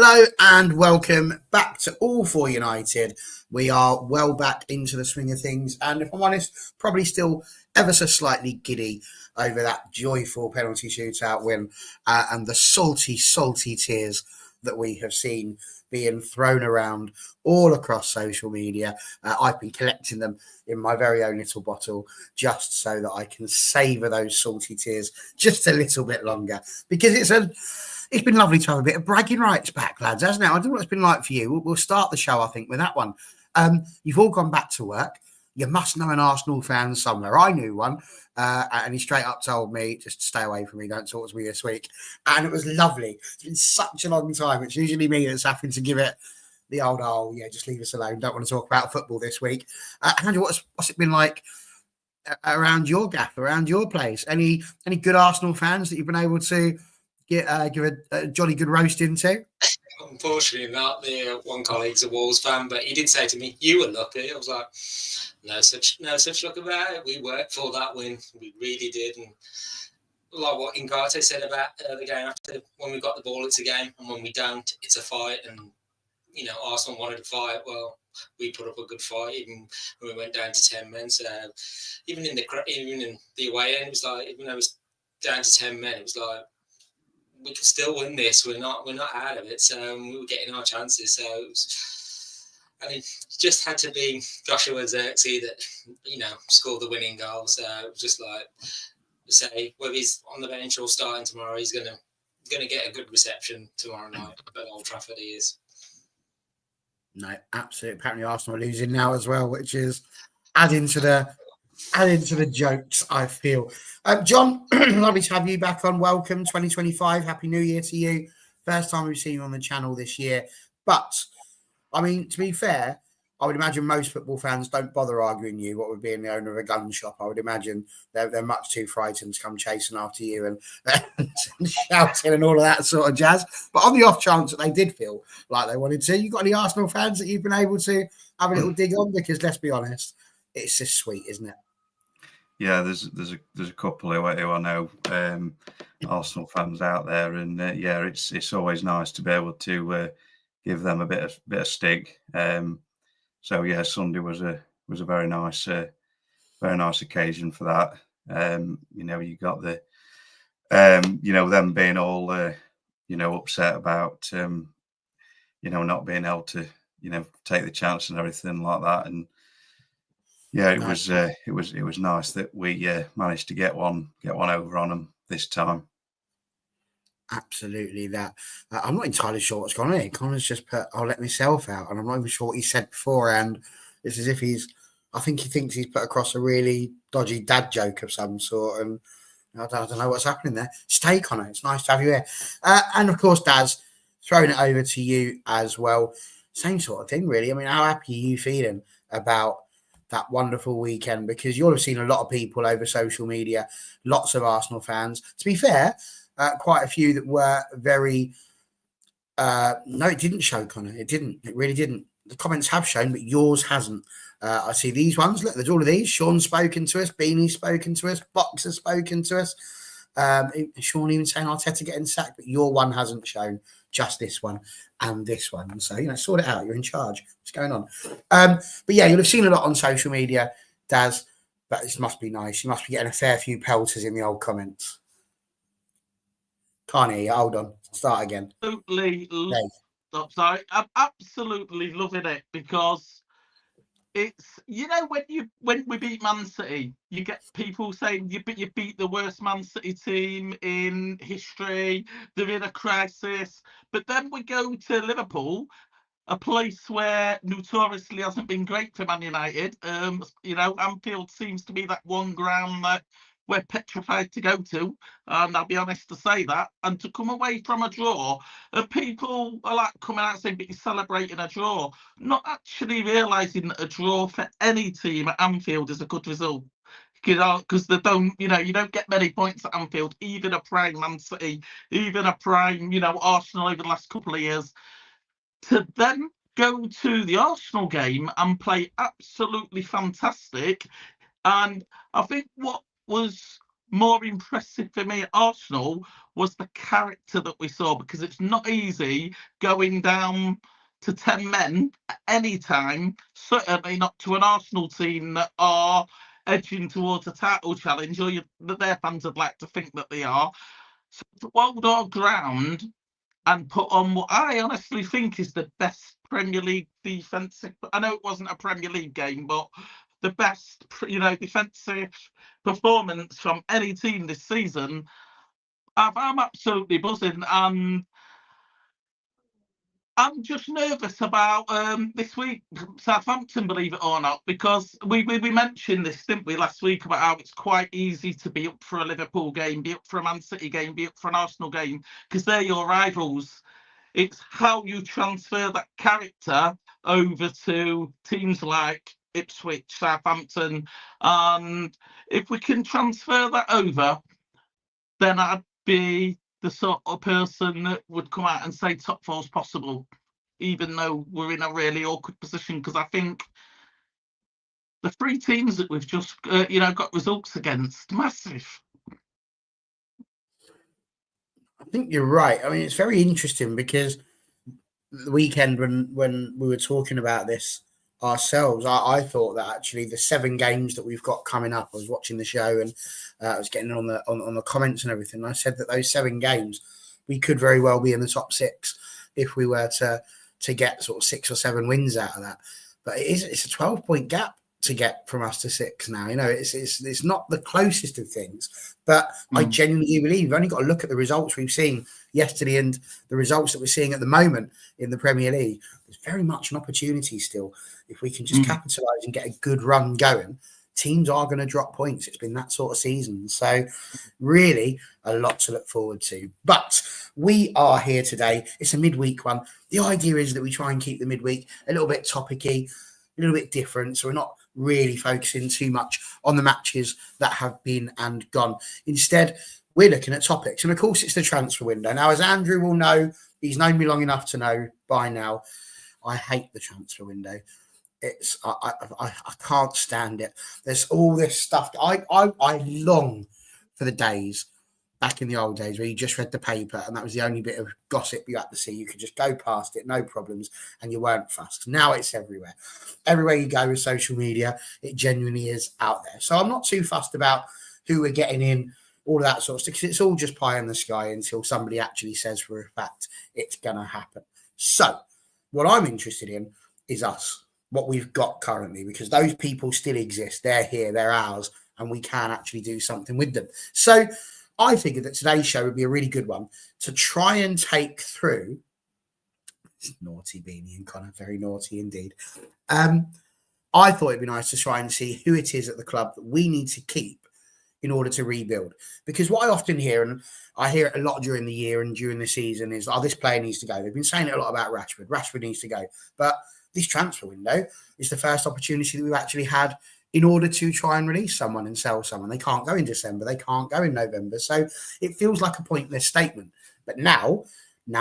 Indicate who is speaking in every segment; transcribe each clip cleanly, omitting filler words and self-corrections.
Speaker 1: Hello and welcome back to All for United. We are well back into the swing of things, and if I'm honest, probably still ever so slightly giddy over that joyful penalty shootout win and the salty tears that we have seen being thrown around all across social media. I've been collecting them in my very own little bottle just so that I can savour those salty tears just a little bit longer, because it's been lovely to have a bit of bragging rights back, lads, hasn't it? I don't know what it's been like for you. We'll start the show, I think, with that one. You've all gone back to work. You must know an Arsenal fan somewhere. I knew one, and he straight up told me, just stay away from me, don't talk to me this week. And it was lovely. It's been such a long time. It's usually me that's having to give it the old, oh, yeah, just leave us alone. Don't want to talk about football this week. Andrew, what's it been like around your gaff, around your place? Any good Arsenal fans that you've been able to give a jolly good roast into?
Speaker 2: Unfortunately not. The one colleague's a Wolves fan, but he did say to me, "You were lucky." I was like, no such luck about it. We worked for that win. We really did. And like what Ingarte said about the game after, when we got the ball, it's a game, and when we don't, it's a fight. And Arsenal wanted to fight. Well, we put up a good fight, even when we went down to 10 men. So even in the away end, it was like, even though it was down to 10 men, it was like, we can still win this. We're not out of it. So we were getting our chances. So it just had to be Joshua Zirkzee that scored the winning goal. So it was just like, say, whether he's on the bench or starting tomorrow, he's gonna get a good reception tomorrow night at Old Trafford. He is.
Speaker 1: No, absolutely. Apparently Arsenal are losing now as well, which is adding to the jokes, I feel. John, lovely to have you back on. Welcome, 2025. Happy New Year to you. First time we've seen you on the channel this year. But, I mean, to be fair, I would imagine most football fans don't bother arguing you what would be in the owner of a gun shop. I would imagine they're much too frightened to come chasing after you and shouting and all of that sort of jazz. But on the off chance that they did feel like they wanted to, you got any Arsenal fans that you've been able to have a little dig on? Because let's be honest, it's just sweet, isn't it?
Speaker 3: Yeah, there's a couple who I know Arsenal fans out there, and it's always nice to be able to give them a bit of stig. So yeah, Sunday was a very nice occasion for that. You got the them being all upset about not being able to take the chance and everything like that, and yeah, it was nice that we managed to get one over on them this time.
Speaker 1: Absolutely that. I'm not entirely sure what's gone on here. Connor's just put, "I'll let myself out," and I'm not even sure what he said beforehand. It's as if I think he thinks he's put across a really dodgy dad joke of some sort, and I don't know what's happening there. Stay, Connor. It's nice to have you here. And of course, Daz, throwing it over to you as well. Same sort of thing, really. I mean, how happy are you feeling about that wonderful weekend? Because you'll have seen a lot of people over social media, lots of Arsenal fans. To be fair, quite a few that were very... no, it didn't show, Connor. It didn't. It really didn't. The comments have shown, but yours hasn't. I see these ones. Look, there's all of these. Sean's spoken to us. Beanie's spoken to us. Box has spoken to us. Sean even saying Arteta getting sacked, but your one hasn't shown. Just this one and this one. So, sort it out. You're in charge. What's going on? But yeah, you'll have seen a lot on social media, Daz, but this must be nice. You must be getting a fair few pelters in the old comments. Can't hear you. Hold on. Start again.
Speaker 4: Absolutely. Sorry. I'm absolutely loving it, because it's, when we beat Man City, you get people saying you beat the worst Man City team in history. They're in a crisis. But then we go to Liverpool, a place where notoriously hasn't been great for Man United. Anfield seems to be that one ground that we're petrified to go to, and I'll be honest to say that. And to come away from a draw, and people are like coming out saying, but you're celebrating a draw, not actually realising that a draw for any team at Anfield is a good result. Because they don't, you don't get many points at Anfield, even a prime Man City, even a prime, Arsenal over the last couple of years. To then go to the Arsenal game and play absolutely fantastic. And I think what was more impressive for me at Arsenal was the character that we saw, because it's not easy going down to 10 men at any time, certainly not to an Arsenal team that are edging towards a title challenge, or that their fans would like to think that they are. So to hold our ground and put on what I honestly think is the best Premier League defensive. I know it wasn't a Premier League game, but the best, defensive performance from any team this season. I'm absolutely buzzing, and I'm just nervous about this week, Southampton, believe it or not, because we mentioned this, didn't we, last week, about how it's quite easy to be up for a Liverpool game, be up for a Man City game, be up for an Arsenal game, because they're your rivals. It's how you transfer that character over to teams like Ipswich, Southampton, and if we can transfer that over, then I'd be the sort of person that would come out and say top four's possible, even though we're in a really awkward position, because I think the 3 teams that we've just got results against, massive.
Speaker 1: I think you're right. I mean, it's very interesting because the weekend when we were talking about this ourselves, I thought that actually the 7 games that we've got coming up, I was watching the show and I was getting on the comments and everything. And I said that those 7 games, we could very well be in the top 6 if we were to get sort of 6 or 7 wins out of that. But it's a 12-point gap to get from us to 6 now. It's not the closest of things, but I genuinely believe you've only got to look at the results we've seen yesterday and the results that we're seeing at the moment in the Premier League. There's very much an opportunity still. If we can just capitalise and get a good run going, teams are going to drop points. It's been that sort of season. So really a lot to look forward to. But we are here today. It's a midweek one. The idea is that we try and keep the midweek a little bit topicky, a little bit different. So we're not really focusing too much on the matches that have been and gone. Instead, we're looking at topics. And of course, it's the transfer window. Now, as Andrew will know, he's known me long enough to know by now, I hate the transfer window. I can't stand it. There's all this stuff. I long for the days back in the old days where you just read the paper and that was the only bit of gossip you had to see. You could just go past it, no problems, and you weren't fussed. Now it's everywhere. Everywhere you go with social media, it genuinely is out there. So I'm not too fussed about who we're getting in, all of that sort of stuff, because it's all just pie in the sky until somebody actually says for a fact it's going to happen. So what I'm interested in is us, what we've got currently, because those people still exist. They're here, they're ours, and we can actually do something with them. So I figured that today's show would be a really good one to try and take through. It's naughty, Beanie and Connor, very naughty indeed. I thought it'd be nice to try and see who it is at the club that we need to keep in order to rebuild. Because what I often hear, and I hear it a lot during the year and during the season, is, this player needs to go. They've been saying it a lot about Rashford. Rashford needs to go. But this transfer window is the first opportunity that we've actually had in order to try and release someone and sell someone. They can't go in December. They can't go in November. So it feels like a pointless statement. But now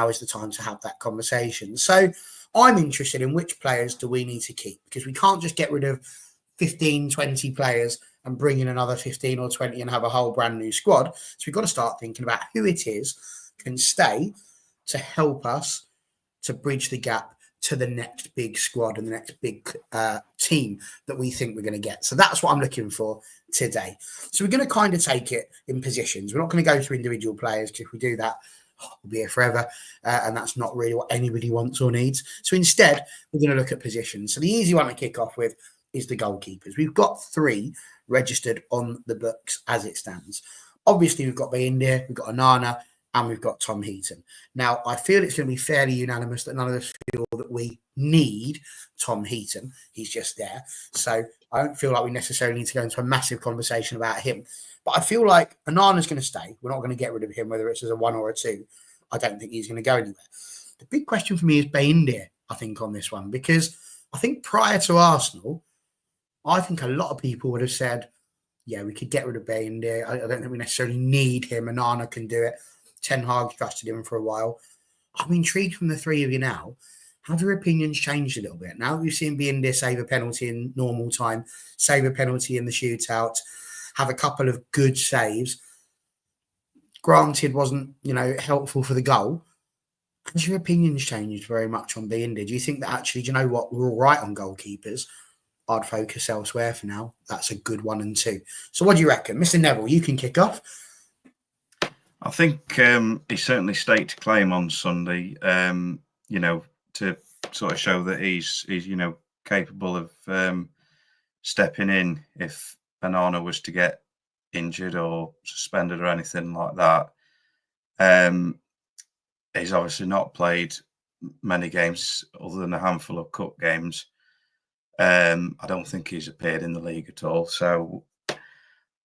Speaker 1: is the time to have that conversation. So I'm interested in which players do we need to keep, because we can't just get rid of 15, 20 players and bring in another 15 or 20 and have a whole brand new squad. So we've got to start thinking about who it is can stay to help us to bridge the gap to the next big squad and the next big team that we think we're going to get. So that's what I'm looking for today. So we're going to kind of take it in positions. We're not going to go through individual players, because if we do that, we'll be here forever. And that's not really what anybody wants or needs. So instead, we're going to look at positions. So the easy one to kick off with is the goalkeepers. We've got 3 registered on the books as it stands. Obviously, we've got Bayindir, we've got Onana, and we've got Tom Heaton. Now, I feel it's going to be fairly unanimous that none of us feel that we need Tom Heaton. He's just there. So I don't feel like we necessarily need to go into a massive conversation about him. But I feel like Onana's going to stay. We're not going to get rid of him, whether it's as a 1 or a 2. I don't think he's going to go anywhere. The big question for me is Bayindir, I think, on this one, because I think prior to Arsenal, I think a lot of people would have said, yeah, we could get rid of Bayindir. I don't think we necessarily need him. Onana can do it. Ten Hag trusted him for a while. I'm intrigued from the 3 of you now. Have your opinions changed a little bit? Now that we've seen Bayindir save a penalty in normal time, save a penalty in the shootout, have a couple of good saves. Granted, wasn't helpful for the goal. Has your opinions changed very much on being there? Do you think that actually, do you know what, we're all right on goalkeepers? I'd focus elsewhere for now. That's a good 1 and 2. So what do you reckon? Mr. Neville, you can kick off.
Speaker 3: I think he certainly staked a claim on Sunday, to sort of show that he's capable of stepping in if Onana was to get injured or suspended or anything like that. He's obviously not played many games other than a handful of cup games. I don't think he's appeared in the league at all. So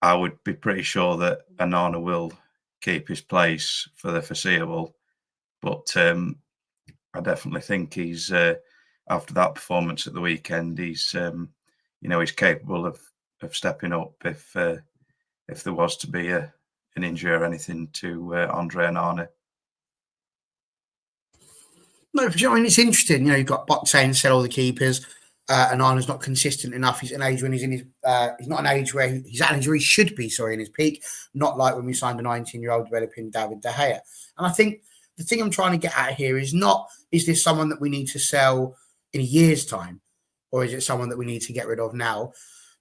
Speaker 3: I would be pretty sure that Onana will keep his place for the foreseeable. But I definitely think he's, after that performance at the weekend, he's capable of stepping up if there was to be an injury or anything to Andre Onana.
Speaker 1: No, for sure. I mean, it's interesting. You've got Bot saying sell all the keepers. Onana's not consistent enough. He's at an age when he's in his. He's not an age where he's at an age where he should be. Sorry, in his peak. Not like when we signed a 19-year-old developing David De Gea. And I think the thing I'm trying to get at here is not: is this someone that we need to sell in a year's time, or is it someone that we need to get rid of now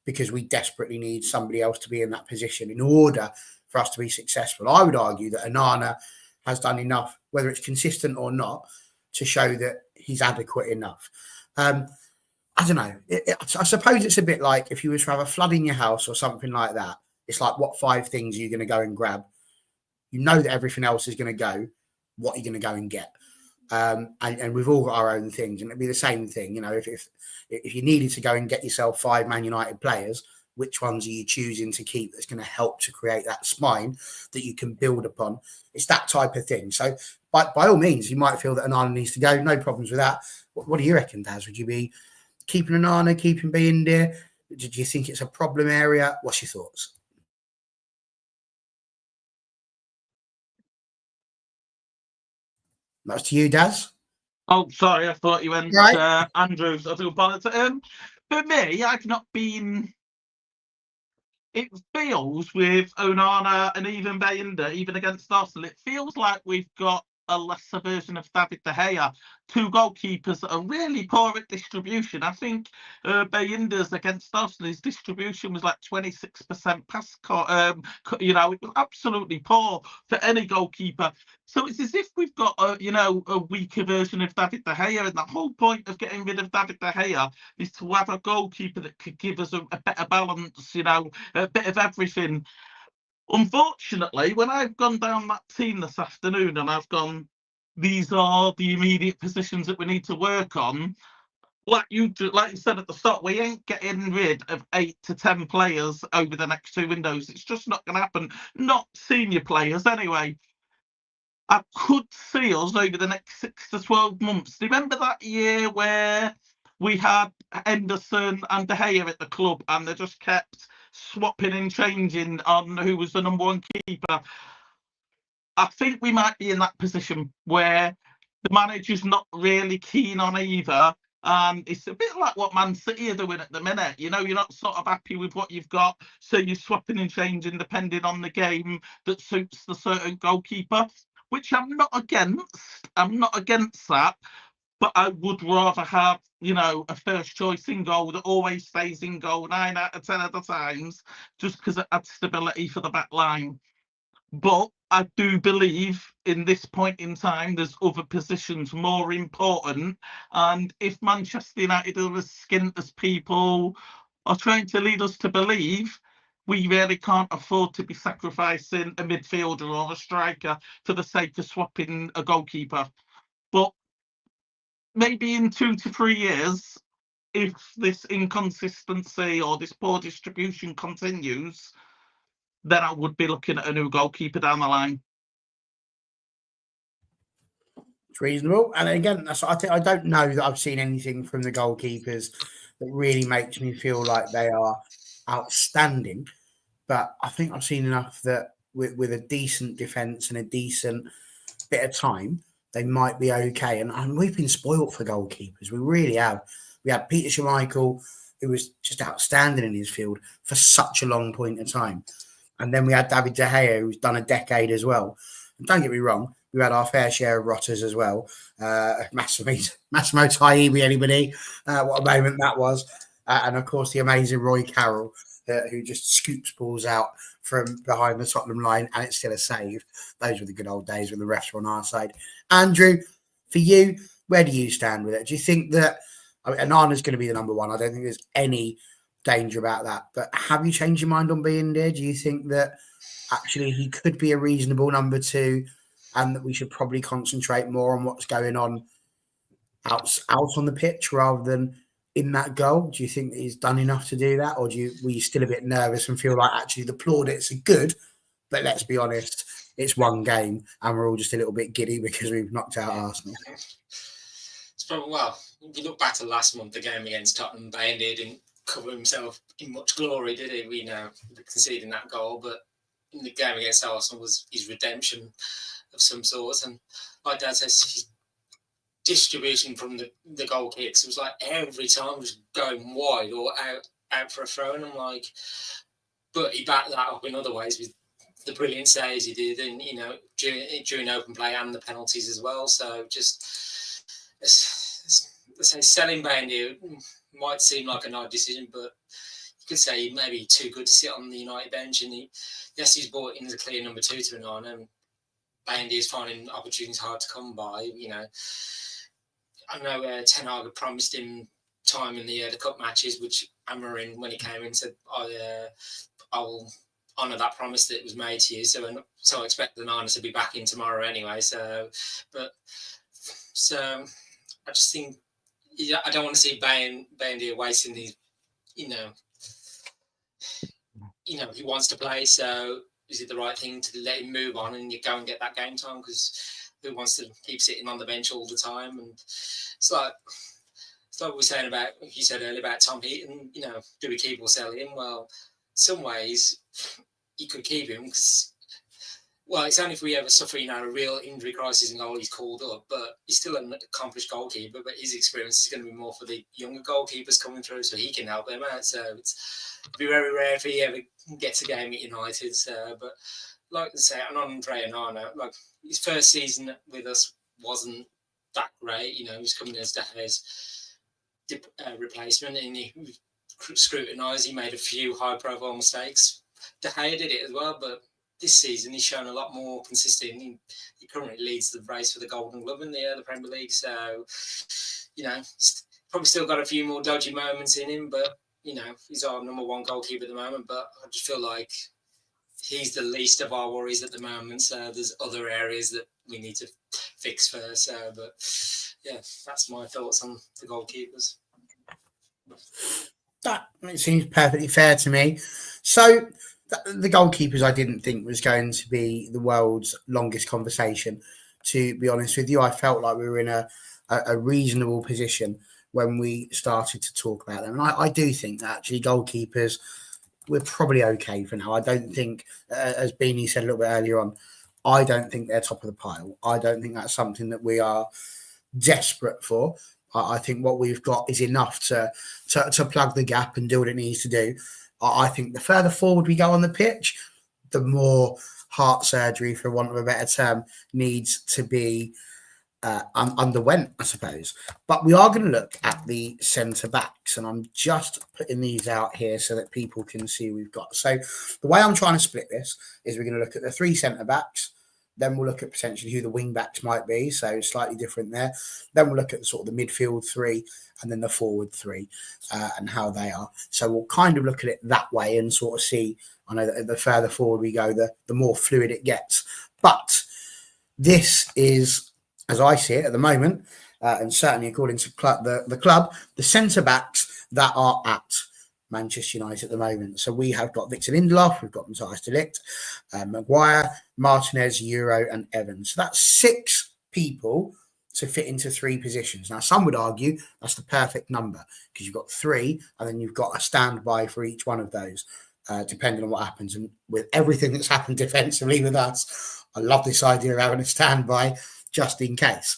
Speaker 1: because we desperately need somebody else to be in that position in order for us to be successful? I would argue that Onana has done enough, whether it's consistent or not, to show that he's adequate enough. I don't know. I suppose it's a bit like if you was to have a flood in your house or something like that. It's like, what 5 things are you going to go and grab? You know that everything else is going to go. What are you going to go and get? And we've all got our own things, and it'd be the same thing. If you needed to go and get yourself 5 Man United players, which ones are you choosing to keep that's going to help to create that spine that you can build upon? It's that type of thing. So by all means, you might feel that Onana needs to go. No problems with that. What do you reckon, Daz? Would you be keeping Onana, keeping being there? Did you think it's a problem area? What's your thoughts? That's to you, Daz.
Speaker 4: Oh, sorry, I thought you went
Speaker 1: Right.
Speaker 4: Andrews. I do apologize. For me, I've not been. It feels with Onana and even Bayindir, even against Arsenal, it feels like we've got a lesser version of David De Gea. 2 goalkeepers that are really poor at distribution. I think Bayindir's against Arsenal, his distribution was like 26% pass. It was absolutely poor for any goalkeeper. So it's as if we've got a weaker version of David De Gea, and the whole point of getting rid of David De Gea is to have a goalkeeper that could give us a better balance, a bit of everything. Unfortunately, when I've gone down that team this afternoon and I've gone, these are the immediate positions that we need to work on. Like you said at the start, we ain't getting rid of 8 to 10 players over the next 2 windows. It's just not going to happen. Not senior players anyway. I could see us over the next 6 to 12 months. Remember that year where we had Henderson and De Gea at the club and they just kept swapping and changing on who was the number 1 keeper? I think we might be in that position where the manager's not really keen on either. And it's a bit like what Man City are doing at the minute. You're not sort of happy with what you've got, so you're swapping and changing depending on the game that suits the certain goalkeeper, which I'm not against. I'm not against that. But I would rather have, a first choice in goal that always stays in goal 9 out of 10 of the times, just because it adds stability for the back line. But I do believe in this point in time, there's other positions more important. And if Manchester United are as skint as people are trying to lead us to believe, we really can't afford to be sacrificing a midfielder or a striker for the sake of swapping a goalkeeper. But maybe in 2 to 3 years, if this inconsistency or this poor distribution continues, then I would be looking at a new goalkeeper down the line.
Speaker 1: It's reasonable. And again, I don't know that I've seen anything from the goalkeepers that really makes me feel like they are outstanding. But I think I've seen enough that with a decent defence and a decent bit of time, they might be okay. And we've been spoilt for goalkeepers. We really have. We had Peter Schmeichel who was just outstanding in his field for such a long point of time. And then we had David De Gea, who's done a decade as well. And don't get me wrong, we had our fair share of rotters as well. Massimo Taibbi, anybody? What a moment that was. And of course, the amazing Roy Carroll, who just scoops balls out from behind the Tottenham line, and it's still a save. Those were the good old days when the refs were on our side. Andrew, for you, where do you stand with it? Do you think that Onana's going to be the number one? I don't think there's any danger about that. But have you changed your mind on being there? Do you think that actually he could be a reasonable number two, and that we should probably concentrate more on what's going on out on the pitch rather than in that goal? Do you think he's done enough to do that, or were you still a bit nervous and feel like actually the plaudits are good, but let's be honest, it's one game and we're all just a little bit giddy because we've knocked out Arsenal?
Speaker 2: It's probably, well, if you look back to last month, the game against Tottenham, Baindy didn't cover himself in much glory, did he? We know conceding that goal, but in the game against Arsenal was his redemption of some sort. And like Dad says, his distribution from the goal kicks was like every time was going wide or out for a throw. And I'm like, but he backed that up in other ways with the brilliant saves he did, and during open play and the penalties as well. So just let's say selling Baindy might seem like a nice decision, but you could say he may be too good to sit on the United bench. And he's brought in as a clear number two to Onana, and Baindy is finding opportunities hard to come by. I know Ten Hag promised him time in the cup matches, which Amorim, when he came in, said, I'll honour that promise that was made to you. So I expect the Niners to be back in tomorrow anyway. So I just think I don't want to see Baindy wasting his, he wants to play. So is it the right thing to let him move on and you go and get that game time? Because who wants to keep sitting on the bench all the time? And it's like we're saying about, you said earlier about Tom Heaton, do we keep or sell him? Well, some ways you could keep him because, well, it's only if we ever suffer, a real injury crisis and goal he's called up, but he's still an accomplished goalkeeper, but his experience is going to be more for the younger goalkeepers coming through so he can help them out. So it'd be very rare if he ever gets a game at United. But like I say, and Andre Onana, like his first season with us wasn't that great. He was coming as De Gea's replacement, and he scrutinised. He made a few high-profile mistakes. De Gea did it as well, but this season he's shown a lot more consistent. He currently leads the race for the Golden Glove in the Premier League. So, he's probably still got a few more dodgy moments in him, but he's our number one goalkeeper at the moment. But I just feel like he's the least of our worries at the moment. So there's other areas that we need to fix first. But yeah, that's my thoughts on the goalkeepers.
Speaker 1: That seems perfectly fair to me. So the goalkeepers, I didn't think was going to be the world's longest conversation. To be honest with you, I felt like we were in a reasonable position when we started to talk about them. And I do think that actually goalkeepers, we're probably okay for now. I don't think, as Beanie said a little bit earlier on, I don't think they're top of the pile. I don't think that's something that we are desperate for. I think what we've got is enough to plug the gap and do what it needs to do. I think the further forward we go on the pitch, the more heart surgery, for want of a better term, needs to be underwent, I suppose. But we are going to look at the centre backs, and I'm just putting these out here so that people can see we've got. So the way I'm trying to split this is we're going to look at the three centre backs. Then we'll look at potentially who the wing backs might be, so slightly different there. Then we'll look at sort of the midfield three and then the forward three and how they are. So we'll kind of look at it that way and sort of see. I know that the further forward we go, the more fluid it gets. But this is, as I see it at the moment, and certainly according to the club, the centre backs that are at Manchester United at the moment. So we have got Victor Lindelof, we've got Matthias de Ligt, Maguire, Martinez, Euro, and Evans. So that's 6 people to fit into 3 positions. Now, some would argue that's the perfect number because you've got 3 and then you've got a standby for each one of those, depending on what happens. And with everything that's happened defensively with us, I love this idea of having a standby just in case.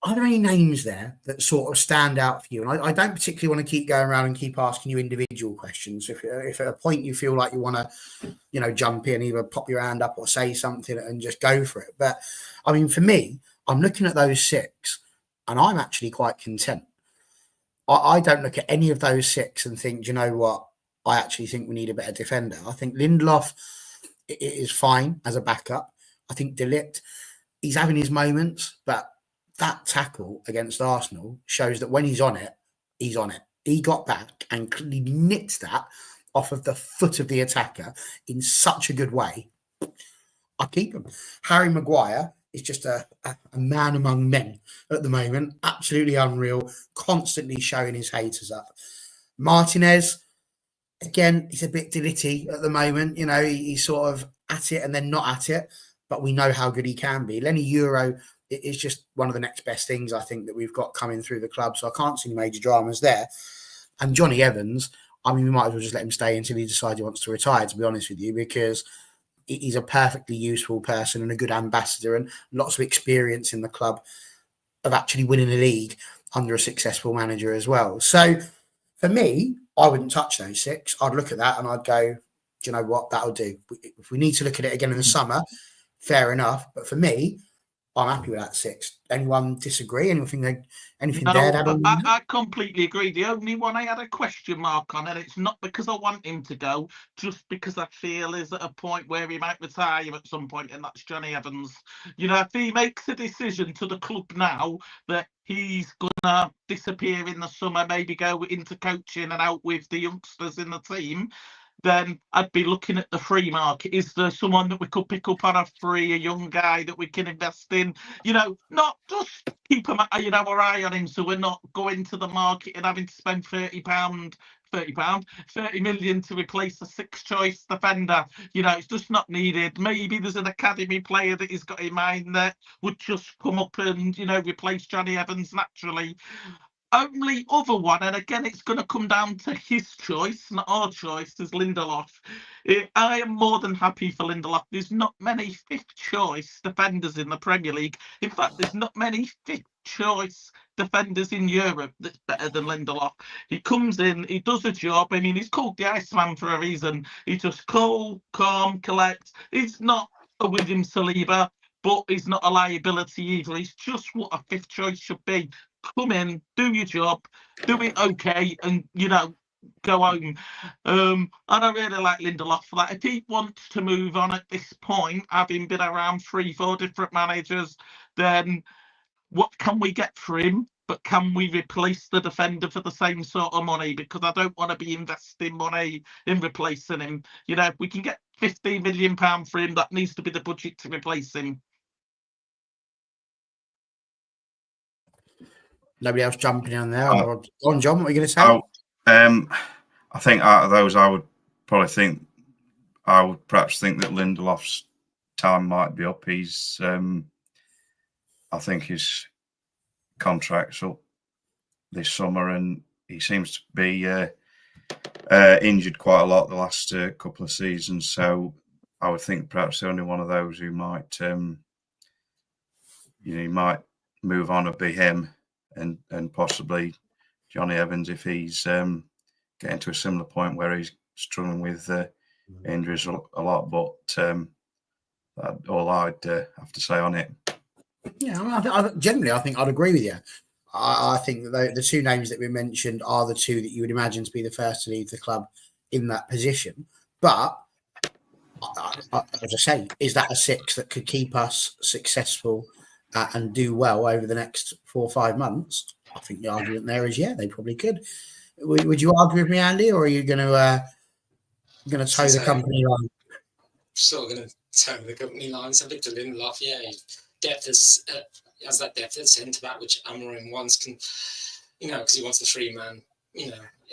Speaker 1: are there any names there that sort of stand out for you? And I don't particularly want to keep going around and keep asking you individual questions. If at a point you feel like you want to, jump in, either pop your hand up or say something and just go for it. But I mean, for me, I'm looking at those 6 and I'm actually quite content. I don't look at any of those 6 and think, do you know what? I actually think we need a better defender. I think Lindelof is fine as a backup. I think De Ligt, he's having his moments, but that tackle against Arsenal shows that when he's on it, he's on it. He got back and he nicked that off of the foot of the attacker in such a good way. I keep him. Harry Maguire is just a man among men at the moment. Absolutely unreal. Constantly showing his haters up. Martinez, again, he's a bit dility at the moment. He's sort of at it and then not at it. But we know how good he can be. Lenny Euro is just one of the next best things I think that we've got coming through the club. So I can't see any major dramas there. And Johnny Evans, I mean, we might as well just let him stay until he decides he wants to retire, to be honest with you, because he's a perfectly useful person and a good ambassador and lots of experience in the club of actually winning a league under a successful manager as well. So for me, I wouldn't touch those 6. I'd look at that and I'd go, do you know what? That'll do. If we need to look at it again in the summer, fair enough. But for me, I'm happy with that 6. Anyone disagree? Anything there?
Speaker 4: I completely agree. The only one I had a question mark on, and it's not because I want him to go, just because I feel is at a point where he might retire at some point, and that's Johnny Evans. If he makes a decision to the club now that he's gonna disappear in the summer, maybe go into coaching and out with the youngsters in the team, then I'd be looking at the free market. Is there someone that we could pick up on a free, a young guy that we can invest in? Not just keep our eye on him so we're not going to the market and having to spend £30 million to replace a 6th choice defender. It's just not needed. Maybe there's an academy player that he's got in mind that would just come up and, replace Johnny Evans naturally. Only other one, and again, it's going to come down to his choice, not our choice, is Lindelof. I am more than happy for Lindelof. There's not many 5th choice defenders in the Premier League. In fact, there's not many 5th choice defenders in Europe that's better than Lindelof. He comes in, he does a job. I mean, he's called the Iceman for a reason. He's just cool, calm, collect. He's not a William Saliba, but he's not a liability either. He's just what a 5th choice should be. Come in, do your job, do it okay, and go home. And I really like Lindelof for that. If he wants to move on at this point, having been around 3-4 different managers, then what can we get for him? But can we replace the defender for the same sort of money? Because I don't want to be investing money in replacing him. If we can get £15 million for him, that needs to be the budget to replace him.
Speaker 1: Nobody else jumping in there. On, John, what are you going to say?
Speaker 3: I think out of those, I would perhaps think that Lindelof's time might be up. He's, I think his contract's up this summer, and he seems to be injured quite a lot the last couple of seasons. So I would think perhaps the only one of those who might, he might move on would be him. And possibly Johnny Evans if he's getting to a similar point where he's struggling with injuries a lot. But that's all I'd have to say on it.
Speaker 1: Yeah, generally, I think I'd agree with you. I think that the 2 names that we mentioned are the 2 that you would imagine to be the first to leave the club in that position. But as I say, is that a 6 that could keep us successful and do well over the next 4 or 5 months? I think the argument there is, yeah, they probably could. Would you argue with me, Andy, or are you going to toe the company line?
Speaker 2: Sort of going to toe the company line. So Victor Lindelof, yeah, depth has that depth at centre back, which Amorim wants. Because he wants the 3-man,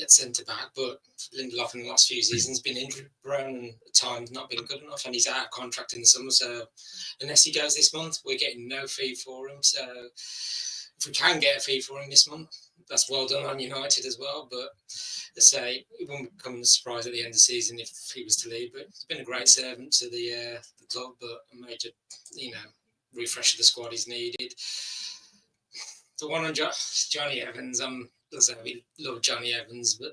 Speaker 2: at centre back. But Lindelof in the last few seasons been injury prone and at times not been good enough, and he's out of contract in the summer. So unless he goes this month, we're getting no fee for him. So if we can get a fee for him this month, that's well done on United as well. But let's say it wouldn't become a surprise at the end of the season if he was to leave. But he's been a great servant to the club, but a major, refresh of the squad is needed. the one on Johnny Evans, as I say, we love Johnny Evans, but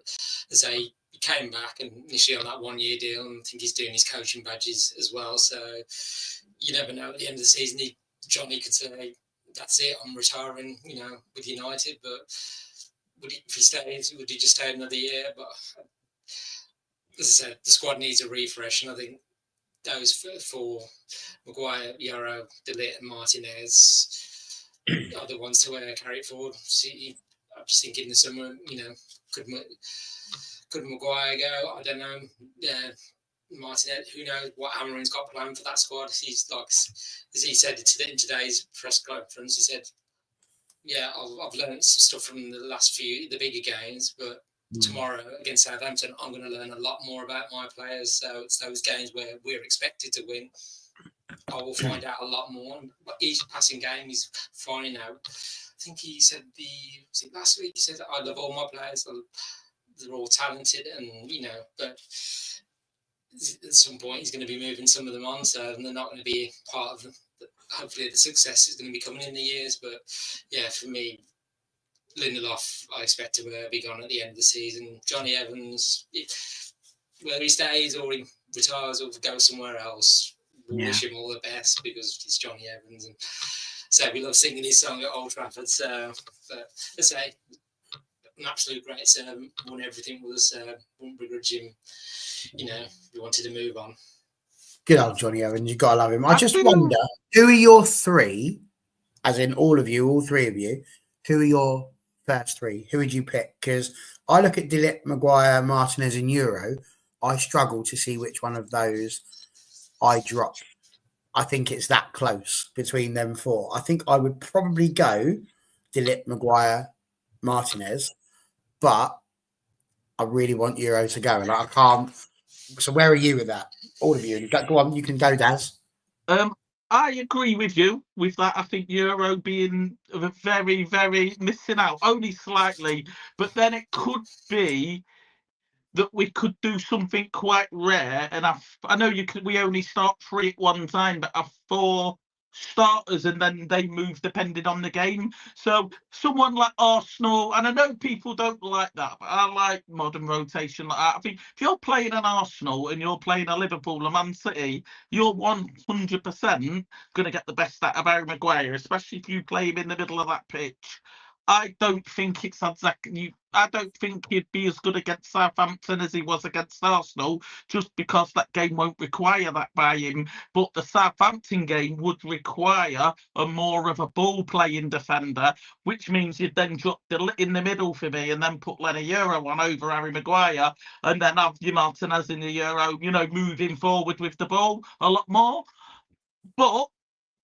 Speaker 2: as I say, he came back and initially on that 1 year deal, and I think he's doing his coaching badges as well. So you never know. At the end of the season, Johnny could say, "That's it, I'm retiring," with United. But if he stays, would he just stay another year? But as I said, the squad needs a refresh, and I think those for Maguire, Yoro, De Ligt, and Martinez are the ones to carry it forward. See, I'm just thinking in the summer, could Maguire go? I don't know. Martinez, who knows what Amarin's got planned for that squad? He's like, as he said in today's press conference, he said, "Yeah, I've learned some stuff from the bigger games, but tomorrow against Southampton, I'm going to learn a lot more about my players. So it's those games where we're expected to win. I will find out a lot more. But each passing game, he's finding out. I think he said last week. He said, "I love all my players. They're all talented, and but." At some point, he's going to be moving some of them on, so they're not going to be part of hopefully the success is going to be coming in the years. But yeah, for me, Lindelof, I expect to be gone at the end of the season. Johnny Evans, whether he stays or he retires or goes somewhere else, we'll wish him all the best because it's Johnny Evans, and so we love singing his song at Old Trafford. So, but let's say an absolute great servant, won everything with us. Won't begrudge him. We wanted to move on.
Speaker 1: Good old Johnny Evans, you've got to love him. I just wonder, who are your three, as in all three of you, who are your first three? Who would you pick? Because I look at De Ligt, Maguire, Martinez and Euro, I struggle to see which one of those I drop. I think it's that close between them four. I think I would probably go De Ligt, Maguire, Martinez, but I really want Euro to go, and I can't. So where are you with that? All of you. Go on, you can go, Daz.
Speaker 4: I agree with you with that. I think Euro being very, very missing out, only slightly, but then it could be that we could do something quite rare. And I know we only start 3 at one time, but have 4 starters and then they move depending on the game. So someone like Arsenal, and I know people don't like that, but I like modern rotation like that. I think if you're playing an Arsenal and you're playing a Liverpool or Man City, you're 100% going to get the best out of Harry Maguire, especially if you play him in the middle of that pitch. I don't think it's exactly. I don't think he'd be as good against Southampton as he was against Arsenal, just because that game won't require that by him. But the Southampton game would require a more of a ball-playing defender, which means you'd then drop De Ligt in the middle for me, and then put Lenny Euro on over Harry Maguire, and then have your Martinez in the Euro, moving forward with the ball a lot more. But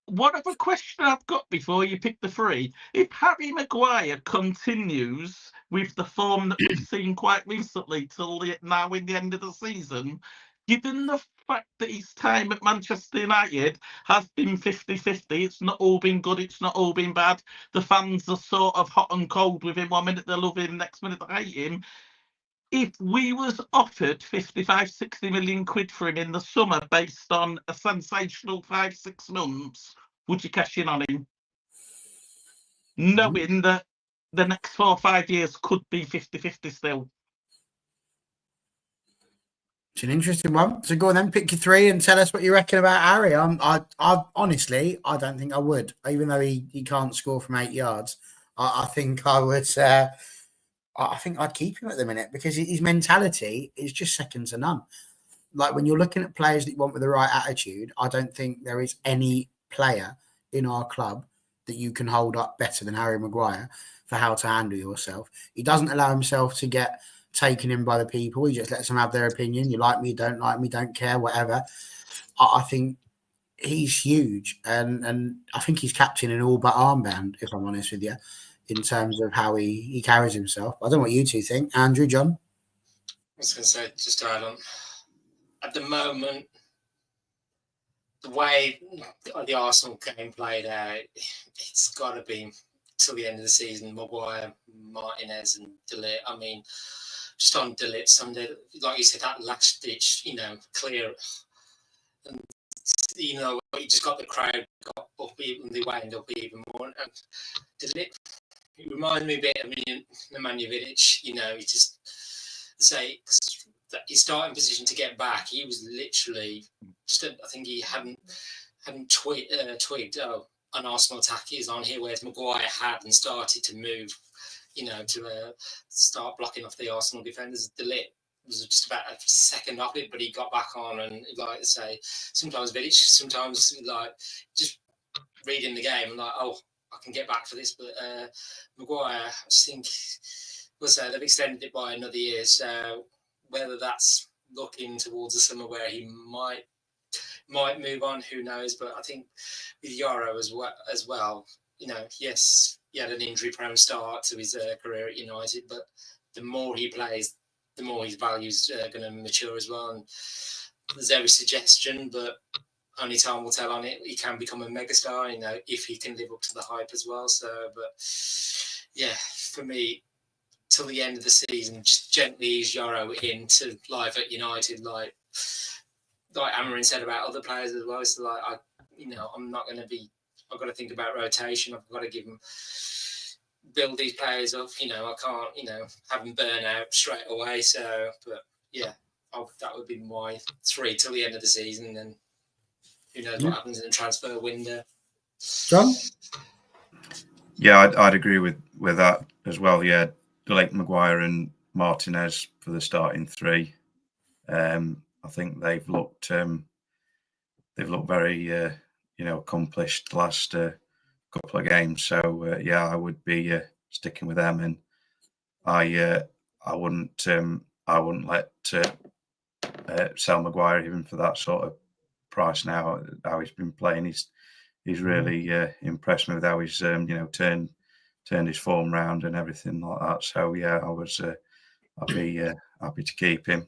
Speaker 4: one other question I've got before you pick the 3. If Harry Maguire continues with the form that we've seen quite recently till now in the end of the season, given the fact that his time at Manchester United has been 50-50, it's not all been good, it's not all been bad, the fans are sort of hot and cold with him, 1 minute they love him, next minute they hate him. If we was offered 55-60 million quid for him in the summer based on a sensational 5-6 months, would you cash in on him? Knowing that the next 4 or 5 years could be 50-50 still.
Speaker 1: It's an interesting one. So go on then, pick your 3 and tell us what you reckon about Harry. I honestly, I don't think I would, even though he can't score from 8 yards. I think I would. I think I'd keep him at the minute because his mentality is just second to none. Like when you're looking at players that you want with the right attitude, I don't think there is any player in our club that you can hold up better than Harry Maguire for how to handle yourself. He doesn't allow himself to get taken in by the people. He just lets them have their opinion. You like me, don't like me, don't care, whatever. I think he's huge. And I think he's captain in all but armband, if I'm honest with you, in terms of how he carries himself. I don't know what you two think. Andrew, John?
Speaker 2: I was going to say, just to add on, at the moment, the way the Arsenal game played out, it's got to be till the end of the season. Maguire, Martinez, and De Ligt. I mean, just on De Ligt Sunday, like you said, that last ditch, clear. And, you just got the crowd got up even, they wound up even more. And De Ligt, It reminded me a bit of Nemanja Vidic. You know, he just say that his starting position to get back, he was literally just. I think he hadn't twigged. Oh, an Arsenal attack is on here, whereas Maguire had and started to move. You know, to start blocking off the Arsenal defenders. De Ligt was just about a second off it, but he got back on, and like I say, sometimes Vidic, sometimes like just reading the game and like, oh, I can get back for this, but Maguire, I just think, they've extended it by another year, so whether that's looking towards the summer where he might move on, who knows? But I think with Yoro as well, you know, yes, he had an injury-prone start to his career at United, but the more he plays, the more his value's going to mature as well. And there's every suggestion, but only time will tell on it. He can become a megastar, you know, if he can live up to the hype as well. So, but yeah, for me, till the end of the season, just gently ease Yoro into life at United, like Amarin said about other players as well. So, like, I'm not going to be. I've got to think about rotation. I've got to build these players up. You know, I can't, have them burn out straight away. So, but yeah, that would be my 3 till the end of the season. And who knows what happens in the transfer window.
Speaker 1: John?
Speaker 3: Yeah, I'd agree with that as well. Yeah, De Ligt, Maguire and Martinez for the starting 3. I think they've looked very accomplished the last couple of games. So yeah, I would be sticking with them, and I wouldn't let sell Maguire even for that sort of price now. How he's been playing, he's really impressed me with how he's turned his form round and everything like that. So yeah, I'd be happy to keep him.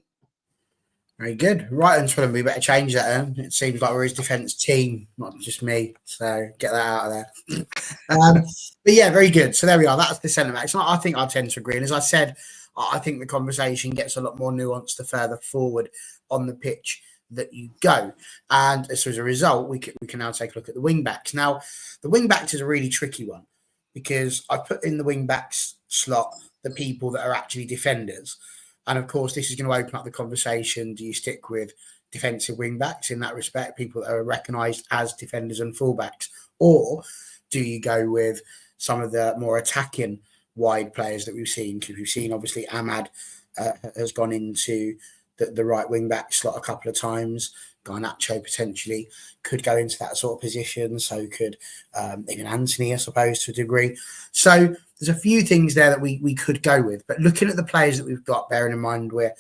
Speaker 1: Very good. Right, and we better change that. It seems like we're his defence team, not just me. So get that out of there. But yeah, very good. So there we are. That's the centre backs. I think I tend to agree. And as I said, I think the conversation gets a lot more nuanced the further forward on the pitch that you go. And as a result, we can now take a look at the wing backs. Now, the wing backs is a really tricky one because I put in the wing backs slot the people that are actually defenders. And of course, this is going to open up the conversation. Do you stick with defensive wing backs in that respect, people that are recognised as defenders and fullbacks? Or do you go with some of the more attacking wide players that we've seen? Because we've seen, obviously, Ahmad has gone into the right wing back slot a couple of times. Garnacho potentially could go into that sort of position. So could even Anthony, I suppose, to a degree. So there's a few things there that we could go with. But looking at the players that we've got, bearing in mind we're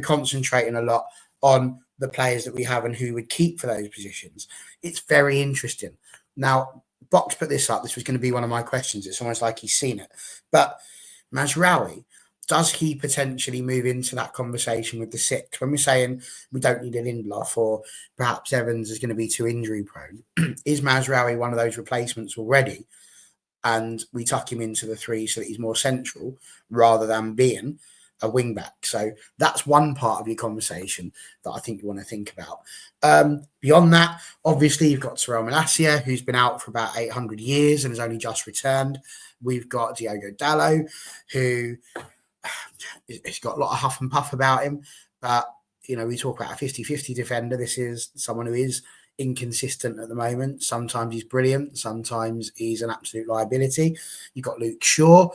Speaker 1: concentrating a lot on the players that we have and who would keep for those positions, it's very interesting. Now, Box put this up. This was going to be one of my questions. It's almost like he's seen it. But Mazraoui, does he potentially move into that conversation with the 6? When we're saying we don't need an Lindelof or perhaps Evans is going to be too injury prone, is Mazraoui one of those replacements already? And we tuck him into the 3 so that he's more central rather than being a wing back. So that's one part of your conversation that I think you want to think about. Beyond that, obviously, you've got Terrell Malacia, who's been out for about 800 years and has only just returned. We've got Diogo Dalot, who has got a lot of huff and puff about him. But, we talk about a 50-50 defender. This is someone who is inconsistent at the moment. Sometimes he's brilliant. Sometimes he's an absolute liability. You've got Luke Shaw,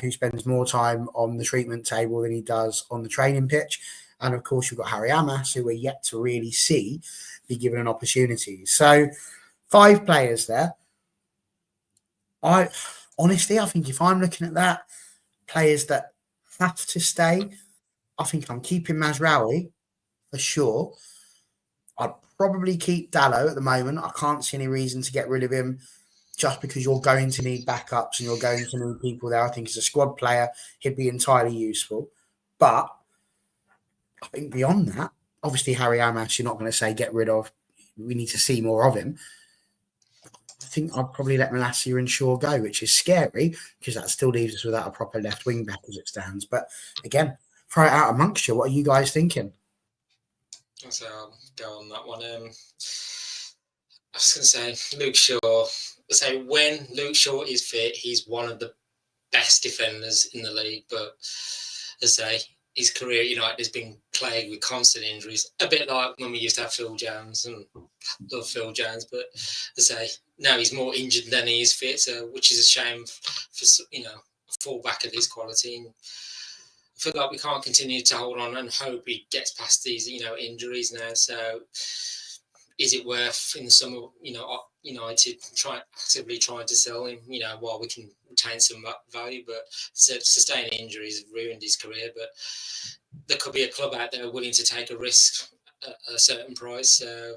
Speaker 1: who spends more time on the treatment table than he does on the training pitch. And of course, you've got Harry Amas, who we're yet to really see be given an opportunity. So 5 players there. I think if I'm looking at that, players that have to stay, I think I'm keeping Mazraoui for sure. I'd probably keep Dalot at the moment. I can't see any reason to get rid of him just because you're going to need backups and you're going to need people there. I think as a squad player, he'd be entirely useful. But I think beyond that, obviously Harry Amas, you're not going to say get rid of. We need to see more of him. I think I'd probably let Malacia and Shaw go, which is scary because that still leaves us without a proper left wing back as it stands. But again, throw it out amongst you. What are you guys thinking?
Speaker 2: So I'll go on that one. I was going to say Luke Shaw. So when Luke Shaw is fit, he's one of the best defenders in the league, but as I say, his career at United has been plagued with constant injuries, a bit like when we used to have Phil Jones, and love Phil Jones, but as I say, now he's more injured than he is fit, so which is a shame for a fullback of his quality. And I feel like we can't continue to hold on and hope he gets past these injuries now. So is it worth in the summer, United actively trying to sell him, while we can retain some value? But sustained injuries have ruined his career. But there could be a club out there willing to take a risk at a certain price. So,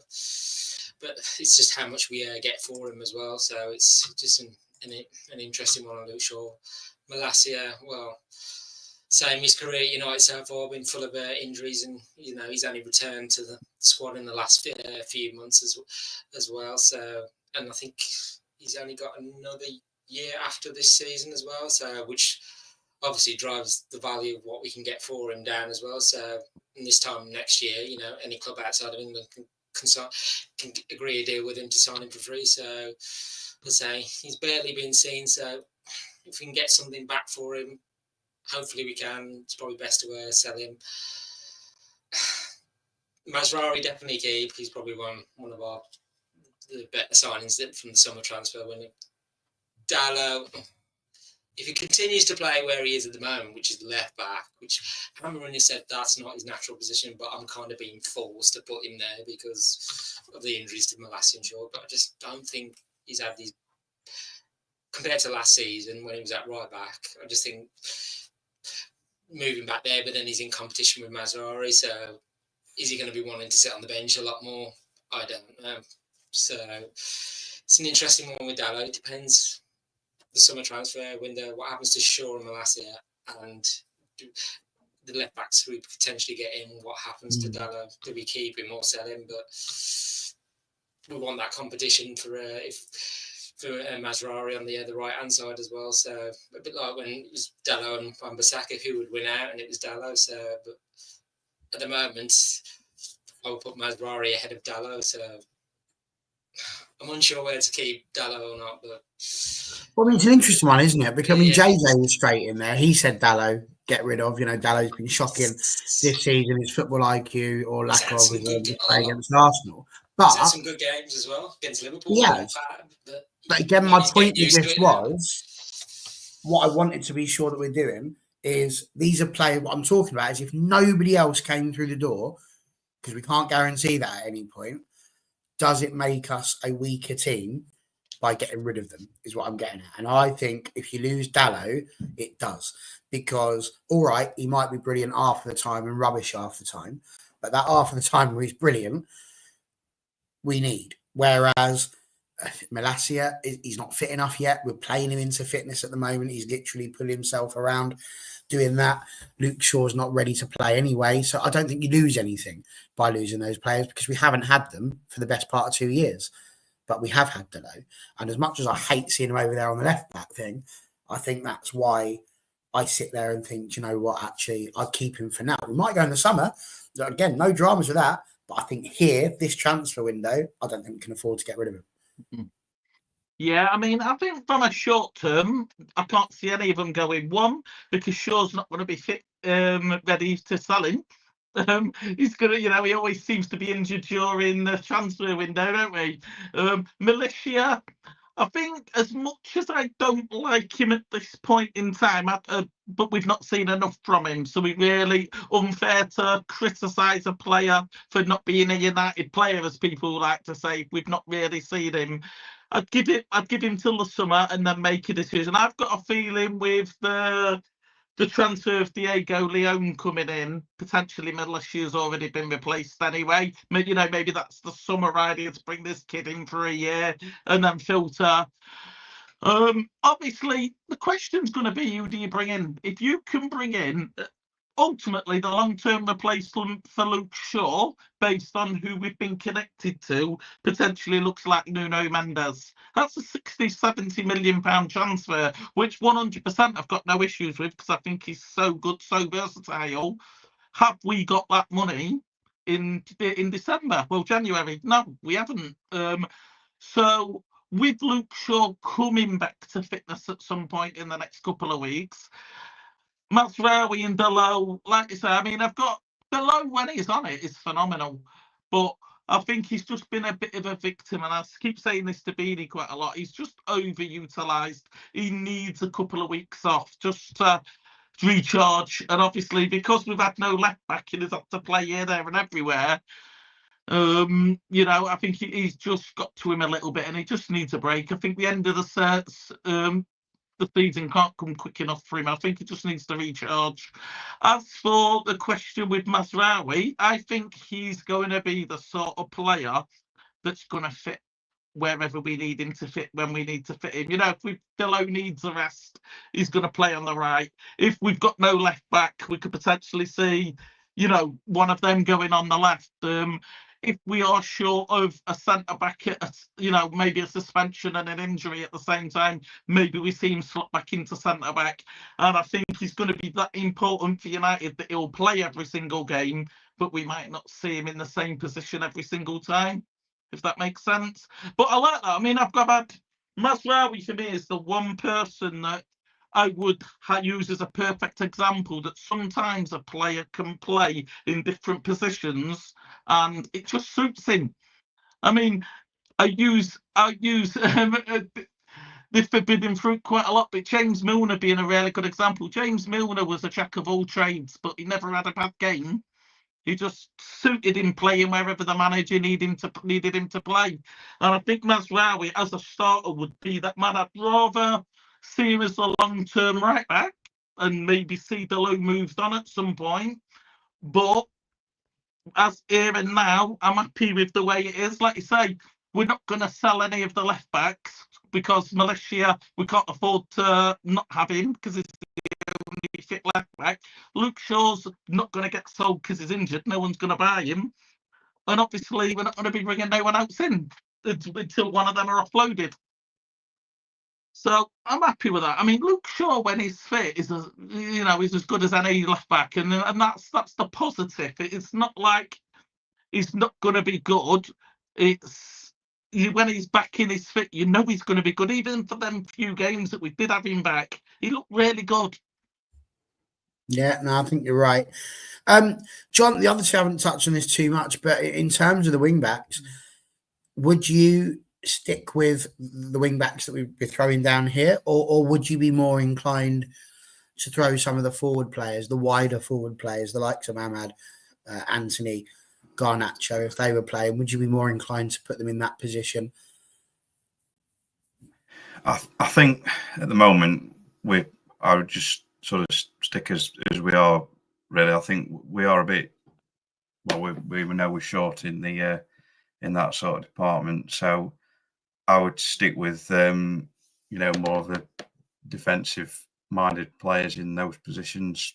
Speaker 2: but it's just how much we get for him as well. So it's just an interesting one on Luke Shaw. Malacia, well, same his career at United so far, been full of injuries, and he's only returned to the squad in the last few months as well. So, and I think he's only got another year after this season as well. So, which obviously drives the value of what we can get for him down as well. So, in this time next year, any club outside of England can agree a deal with him to sign him for free. So, as I say, he's barely been seen. So, if we can get something back for him, hopefully we can. It's probably best to sell him. Mazraoui definitely keep. He's probably one of the better signings from the summer transfer window. Dalot, if he continues to play where he is at the moment, which is left back, which Mourinho said that's not his natural position, but I'm kind of being forced to put him there because of the injuries to Malacia and Shaw. But I just don't think he's had these, compared to last season when he was at right back. I just think moving back there, but then he's in competition with Mazraoui, so is he going to be wanting to sit on the bench a lot more? I don't know. So it's an interesting one with Dalot. It depends the summer transfer window, what happens to Shaw and Malacia, and the left backs we potentially get in, what happens to Dalot? Do we keep him or sell him? But we want that competition for Mazraoui on the right hand side as well. So a bit like when it was Dalot and Wan-Bissaka who would win out, and it was Dalot. So, but at the moment, I would put Mazraoui ahead of Dalot. So I'm unsure where to keep Dalot or not. But
Speaker 1: well, I mean, it's an interesting one, isn't it? Because JJ was straight in there. He said Dalot get rid of. Dalot's been shocking this season. His football IQ or lack of play against Arsenal. But
Speaker 2: he's had some good games as well against Liverpool.
Speaker 1: Yes. But again, my point with this was, what I wanted to be sure that we're doing is these are players. What I'm talking about is if nobody else came through the door, because we can't guarantee that at any point, does it make us a weaker team by getting rid of them, is what I'm getting at. And I think if you lose Dalot, it does. Because, all right, he might be brilliant half of the time and rubbish half the time, but that half of the time where he's brilliant, we need. Whereas Malacia, he's not fit enough yet. We're playing him into fitness at the moment. He's literally pulling himself around doing that. Luke Shaw's not ready to play anyway. So I don't think you lose anything by losing those players because we haven't had them for the best part of 2 years. But we have had Dalot. And as much as I hate seeing him over there on the left back thing, I think that's why I sit there and think, you know what, actually, I'd keep him for now. We might go in the summer. Again, no dramas with that. But I think here, this transfer window, I don't think we can afford to get rid of him.
Speaker 4: Yeah, I mean, I think from a short term, I can't see any of them going. One, because Shaw's not going to be fit, ready to sell him. He's gonna, he always seems to be injured during the transfer window, don't we? Malacia, I think as much as I don't like him at this point in time, but we've not seen enough from him, so we really unfair to criticise a player for not being a United player, as people like to say. We've not really seen him. I'd give him till the summer and then make a decision. I've got a feeling with the transfer of Diego Leon coming in, potentially Malacia's already been replaced anyway. Maybe that's the summer idea to bring this kid in for a year and then filter. Obviously, the question's going to be, who do you bring in? If you can bring in, ultimately, the long-term replacement for Luke Shaw, based on who we've been connected to, potentially looks like Nuno Mendes. That's a 60-70 million pound transfer, which 100% I've got no issues with because I think he's so good, so versatile. Have we got that money in December? Well, January? No, we haven't. So with Luke Shaw coming back to fitness at some point in the next couple of weeks, Mazraoui and Dalot, like I say, I mean, I've got Dalot when he's on it is phenomenal, but I think he's just been a bit of a victim, and I keep saying this to Beanie quite a lot. He's just overutilised. He needs a couple of weeks off just to recharge, and obviously because we've had no left back and he's had to play here, there, and everywhere. You know, I think he's just got to him a little bit, and he just needs a break. I think the end of the season can't come quick enough for him. I think he just needs to recharge. As for the question with Mazraoui, I think he's going to be the sort of player that's going to fit wherever we need him to fit when we need to fit him. You know, if Dalot needs a rest, he's going to play on the right. If we've got no left back, we could potentially see, you know, one of them going on the left. If we are short of a centre back, you know, maybe a suspension and an injury at the same time, maybe we see him slot back into centre back. And I think he's going to be that important for United that he'll play every single game, but we might not see him in the same position every single time, if that makes sense. But I like that. I mean, I've had Mazraoui for me is the one person that I would use as a perfect example that sometimes a player can play in different positions and it just suits him. I mean, I use the forbidden fruit quite a lot, but James Milner being a really good example. James Milner was a jack of all trades, but he never had a bad game. He just suited him playing wherever the manager needed him to play. And I think Mazraoui, as a starter, would be that man. I'd rather see him as a long-term right back and maybe see Dalot moved on at some point. But as here and now, I'm happy with the way it is. Like you say, we're not going to sell any of the left backs because Milicia, we can't afford to not have him because he's the only fit left back. Luke Shaw's not going to get sold because he's injured. No one's going to buy him. And obviously, we're not going to be bringing no one else in until one of them are offloaded. So I'm happy with that. I mean, Luke Shaw, when he's fit, is he's as good as any left back, and that's the positive. It's not like he's not going to be good. It's when he's back in his fit, you know he's going to be good. Even for them few games that we did have him back, he looked really good.
Speaker 1: Yeah, no, I think you're right. John, the other two haven't touched on this too much, but in terms of the wing backs, would you stick with the wing backs that we're throwing down here, or would you be more inclined to throw some of the forward players, the wider forward players, the likes of Ahmad, Anthony, Garnacho, if they were playing, would you be more inclined to put them in that position?
Speaker 3: I think at the moment I would just sort of stick as we are. Really, I think we are a bit. Well, we know we're short in the in that sort of department, so I would stick with more of the defensive-minded players in those positions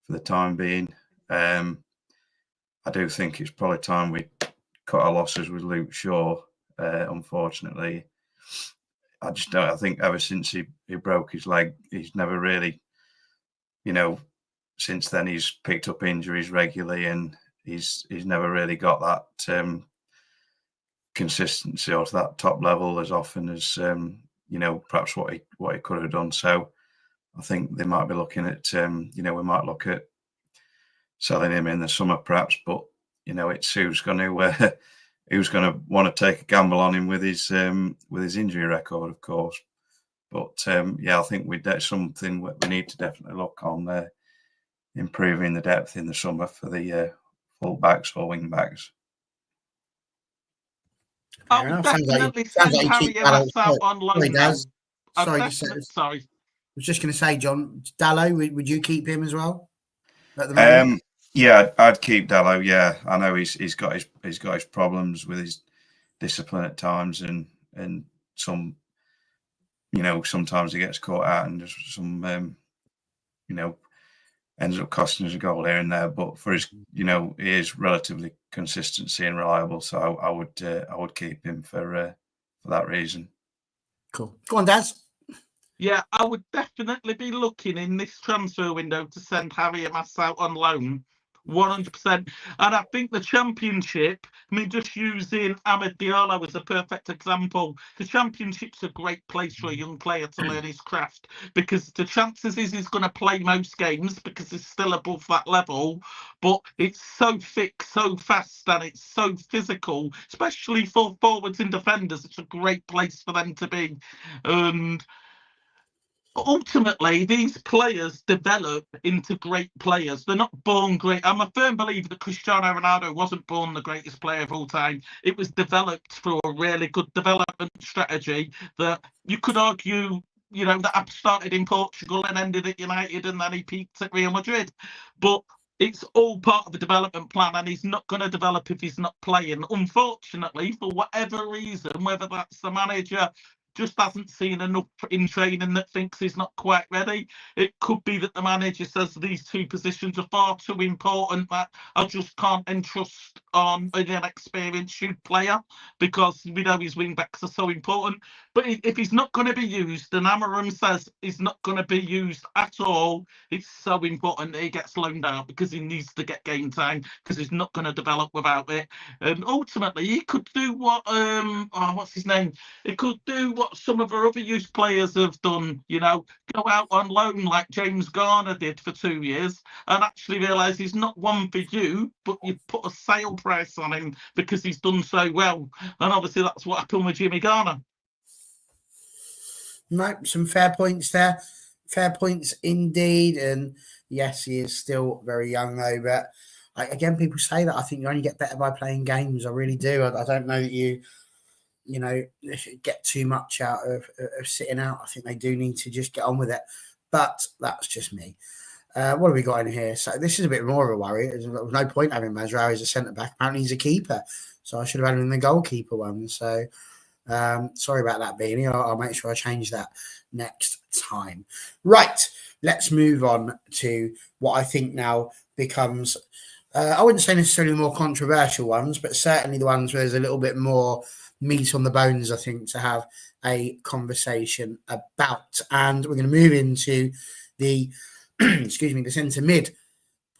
Speaker 3: for the time being. I do think it's probably time we cut our losses with Luke Shaw. Unfortunately, I just don't. I think ever since he broke his leg, he's never really, since then he's picked up injuries regularly, and he's never really got that consistency or to that top level as often as perhaps what he could have done. So I think they might be looking at we might look at selling him in the summer perhaps, but it's who's going to want to take a gamble on him with his injury record, of course. But I think that's something we need to definitely look on improving the depth in the summer for the full backs or wing backs.
Speaker 4: I would definitely send Harry Ellis out on loan now.
Speaker 1: Sorry. I was just going to say, John, Dalot, would you keep him as well at the moment?
Speaker 3: Yeah, I'd keep Dalot. Yeah, I know he's got his problems with his discipline at times, and some, sometimes he gets caught out, and there's some, ends up costing us a goal here and there. But for his, he is relatively consistency and reliable, so I would keep him for that reason.
Speaker 1: Cool. Go on, Daz.
Speaker 4: Yeah, I would definitely be looking in this transfer window to send Harry Ellis out on loan. 100%. And I think the Championship, I mean, just using Ahmed Diallo as a perfect example, the Championship's a great place for a young player to learn his craft, because the chances is he's going to play most games because he's still above that level, but it's so thick, so fast, and it's so physical, especially for forwards and defenders. It's a great place for them to be. And ultimately, these players develop into great players. They're not born great. I'm a firm believer that Cristiano Ronaldo wasn't born the greatest player of all time. It was developed through a really good development strategy that you could argue, you know, that started in Portugal and ended at United, and then he peaked at Real Madrid. But it's all part of the development plan, and he's not going to develop if he's not playing. Unfortunately, for whatever reason, whether that's the manager just hasn't seen enough in training that thinks he's not quite ready. It could be that the manager says these two positions are far too important that I just can't entrust on an inexperienced youth player, because we know his wing backs are so important. But if he's not going to be used, and Amarim says he's not going to be used at all, it's so important that he gets loaned out, because he needs to get game time, because he's not going to develop without it. And ultimately, he could do what what's his name? He could do what some of our other youth players have done, you know, go out on loan like James Garner did for 2 years, and actually realise he's not one for you, but you put a sale price on him because he's done so well. And obviously that's what happened with Jimmy Garner.
Speaker 1: No, some fair points there. Fair points indeed. And yes, he is still very young though. But again, people say that I think you only get better by playing games. I really do. I don't know that you know, get too much out of sitting out. I think they do need to just get on with it. But that's just me. What have we got in here? So this is a bit more of a worry. There's no point having Mazraoui as a centre back. Apparently he's a keeper. So I should have had him in the goalkeeper one. So sorry about that, Beanie. I'll make sure I change that next time. Right. Let's move on to what I think now becomes, I wouldn't say necessarily more controversial ones, but certainly the ones where there's a little bit more meat on the bones, I think, to have a conversation about. And we're going to move into the, excuse me, the centre mid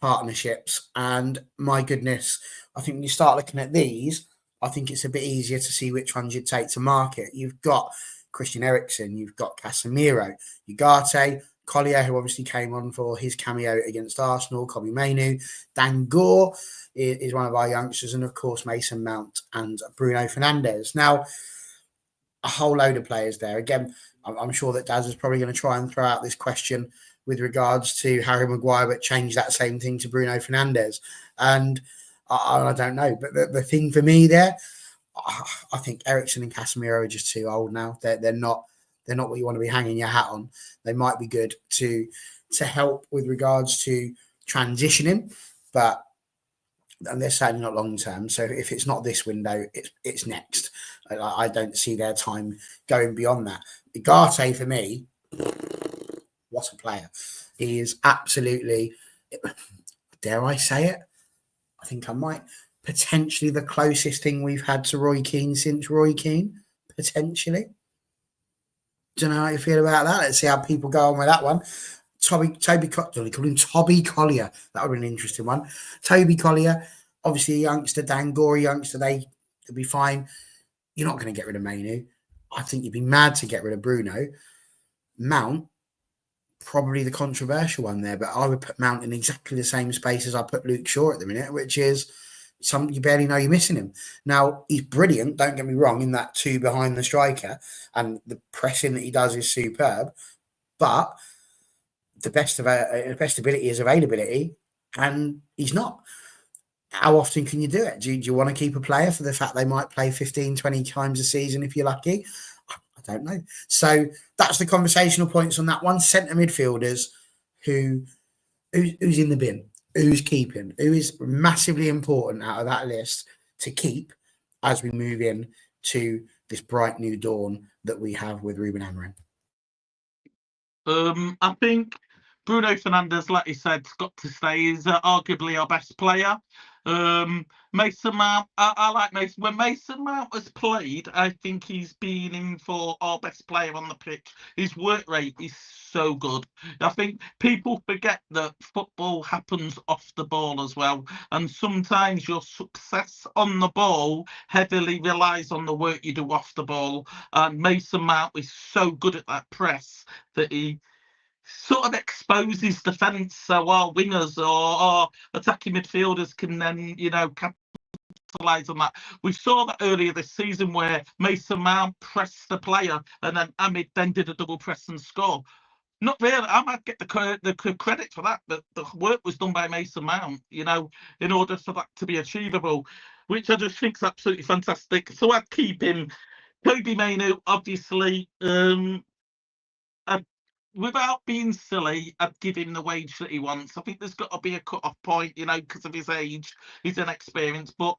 Speaker 1: partnerships. And my goodness, I think when you start looking at these, I think it's a bit easier to see which ones you'd take to market. You've got Christian Eriksen, you've got Casemiro, Ugarte, Collier, who obviously came on for his cameo against Arsenal, Kobbie Mainoo, Dangor is one of our youngsters, and of course Mason Mount and Bruno Fernandes. Now, a whole load of players there. Again, I'm sure that Daz is probably going to try and throw out this question with regards to Harry Maguire, but change that same thing to Bruno Fernandes. And I don't know. But the thing for me there, I think Eriksen and Casemiro are just too old now. They're not what you want to be hanging your hat on. They might be good to help with regards to transitioning, but and they're certainly not long term. So if it's not this window, it's next. I don't see their time going beyond that. Ugarte for me, what a player! He is absolutely, dare I say it? I think I might, potentially the closest thing we've had to Roy Keane since Roy Keane, potentially. Don't know how you feel about that. Let's see how people go on with that one. Toby Collier. That would be an interesting one. Toby Collier, obviously a youngster, Dangor, a youngster, they'll be fine. You're not going to get rid of Mainoo. I think you'd be mad to get rid of Bruno. Mount, probably the controversial one there, but I would put Mount in exactly the same space as I put Luke Shaw at the minute, which is something you barely know you're missing him. Now, he's brilliant, don't get me wrong, in that two behind the striker, and the pressing that he does is superb, but the best ability is availability, and he's not. How often can you do it? Do you want to keep a player for the fact they might play 15, 20 times a season if you're lucky? I don't know. So that's the conversational points on that one. Centre midfielders who's in the bin, who's keeping, who is massively important out of that list to keep as we move in to this bright new dawn that we have with Ruben Amorim.
Speaker 4: I think Bruno Fernandes, like you said, has got to stay. He's arguably our best player. Mason Mount, I like Mason. When Mason Mount has played, I think he's been in for our best player on the pitch. His work rate is so good. I think people forget that football happens off the ball as well. And sometimes your success on the ball heavily relies on the work you do off the ball. And Mason Mount is so good at that press that he sort of exposes defence, so our wingers or our attacking midfielders can then, capitalise on that. We saw that earlier this season where Mason Mount pressed the player and then Ahmed then did a double press and score. Not really. I might get the credit for that, but the work was done by Mason Mount, in order for that to be achievable, which I just think is absolutely fantastic. So I'd keep him. Kobe Mainoo, obviously, without being silly, I'd give him the wage that he wants. I think there's got to be a cut-off point, because of his age, his inexperience. But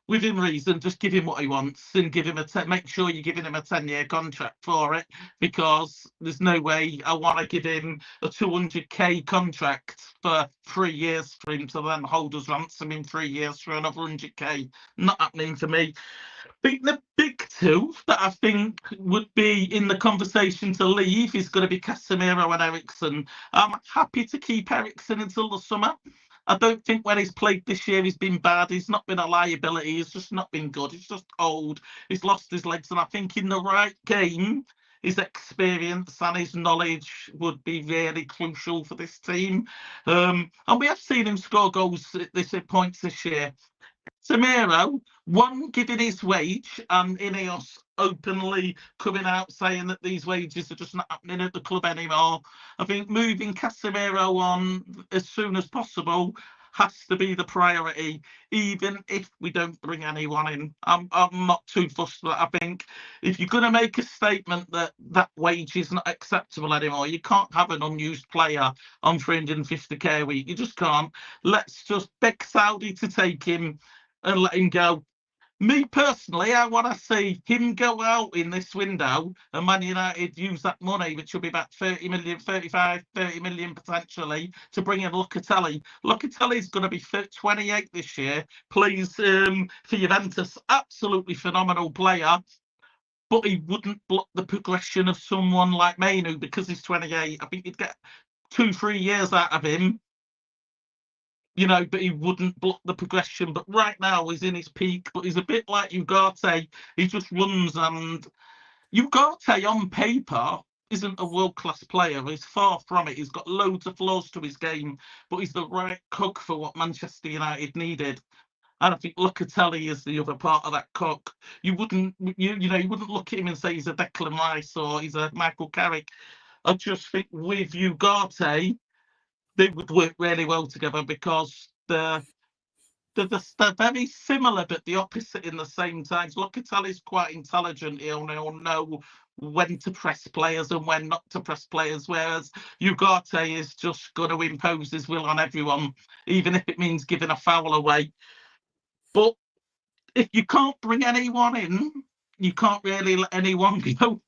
Speaker 4: within reason, just give him what he wants and give him make sure you're giving him a 10-year contract for it, because there's no way I want to give him a 200k contract for 3 years for him to then hold us ransom in 3 years for another 100k. Not happening for me. I think the big two that I think would be in the conversation to leave is going to be Casemiro and Eriksen. I'm happy to keep Eriksen until the summer. I don't think when he's played this year he's been bad. He's not been a liability. He's just not been good. He's just old. He's lost his legs. And I think in the right game, his experience and his knowledge would be really crucial for this team. And we have seen him score goals at points this year. Casemiro, one, giving his wage, and Ineos openly coming out saying that these wages are just not happening at the club anymore. I think moving Casemiro on as soon as possible has to be the priority, even if we don't bring anyone in. I'm not too fussed, but I think if you're going to make a statement that that wage is not acceptable anymore, you can't have an unused player on 350k a week. You just can't. Let's just beg Saudi to take him and let him go. Me personally, I want to see him go out in this window and Man United use that money, which will be about 30 million potentially, to bring in Locatelli. Locatelli's going to be 28 this year, plays for Juventus, absolutely phenomenal player, but he wouldn't block the progression of someone like Mainoo because he's 28. I think you'd get 2-3 years out of him. But he wouldn't block the progression. But right now he's in his peak, but he's a bit like Ugarte. He just runs, and Ugarte on paper isn't a world-class player. He's far from it. He's got loads of flaws to his game, but he's the right cook for what Manchester United needed. And I think Locatelli is the other part of that cook. You wouldn't look at him and say he's a Declan Rice or he's a Michael Carrick. I just think with Ugarte, they would work really well together because they're very similar but the opposite in the same time. Locatelli's quite intelligent. He'll know when to press players and when not to press players, whereas Ugarte is just going to impose his will on everyone, even if it means giving a foul away. But if you can't bring anyone in, you can't really let anyone go.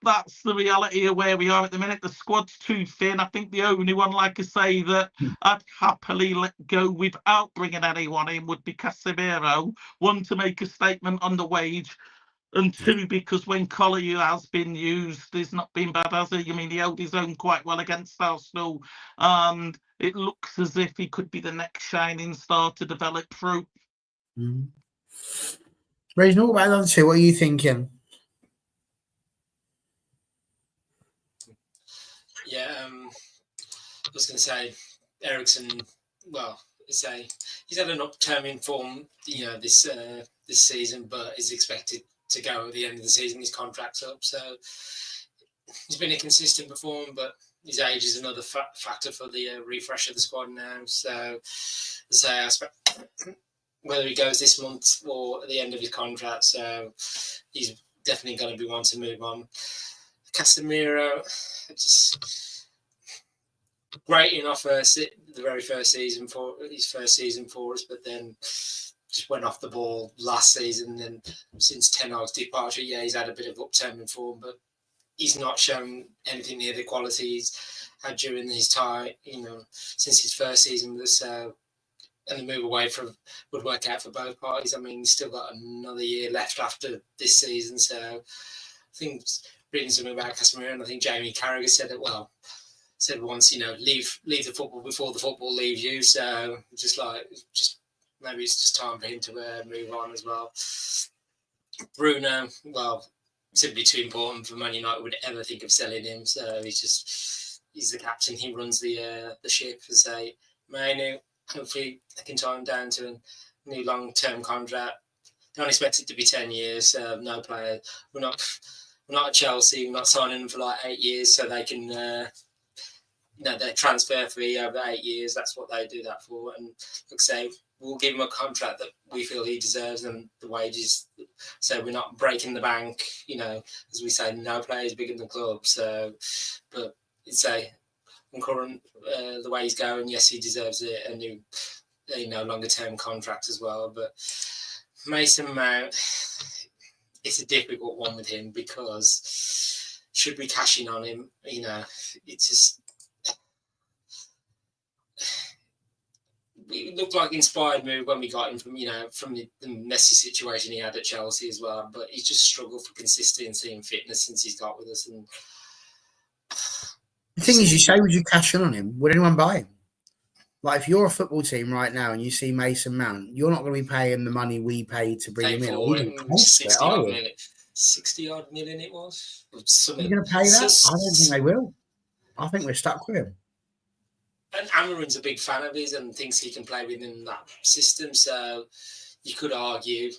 Speaker 4: That's the reality of where we are at the minute. The squad's too thin. I think the only one, like I say, that I'd happily let go without bringing anyone in would be Casemiro. One, to make a statement on the wage, and two, because when Collier has been used, he's not been bad, has he? I mean, he held his own quite well against Arsenal, and it looks as if he could be the next shining star to develop through.
Speaker 1: Reasonable about the other two. What are you thinking?
Speaker 2: Yeah, I was going to say Eriksen. Well, he's had an upturn in form, this season, but is expected to go at the end of the season. His contract's up, so he's been a consistent performer, but his age is another factor for the refresh of the squad now. So I expect whether he goes this month or at the end of his contract, so he's definitely going to be one to move on. Casemiro, just great enough the very first season for us, but then just went off the ball last season. And since Ten Hag's departure, he's had a bit of upturn in form, but he's not shown anything near the quality he's had during his time, since his first season with us. And the move away from would work out for both parties. I mean, he's still got another year left after this season, so I think reading something about Casemiro, and I think Jamie Carragher said once, leave the football before the football leaves you. So just maybe it's just time for him to move on as well. Bruno, well, simply too important for Man United would ever think of selling him. So he's the captain. He runs the ship. And say, Manu, hopefully they can tie him down to a new long-term contract. Don't expect it to be 10 years. No player. We're not at Chelsea. We're not signing them for like 8 years so they can, their transfer fee over 8 years. That's what they do that for. And like I say, we'll give him a contract that we feel he deserves and the wages. So we're not breaking the bank, as we say, no player is bigger than the club. So, but it's current the way he's going, yes, he deserves a new, longer-term contract as well. But Mason Mount, it's a difficult one with him because should we cash in on him? It's just it looked like an inspired move when we got him from the messy situation he had at Chelsea as well. But he's just struggled for consistency and fitness since he's got with us. And
Speaker 1: the thing is, you say, would you cash in on him? Would anyone buy him? Like, if you're a football team right now and you see Mason Mount, you're not going to be paying the money we paid to bring him in. Or even close to it, are you?
Speaker 2: 60-odd million it was.
Speaker 1: You're going to pay that? I don't think they will. I think we're stuck with him.
Speaker 2: And Amarin's a big fan of his and thinks he can play within that system. So you could argue,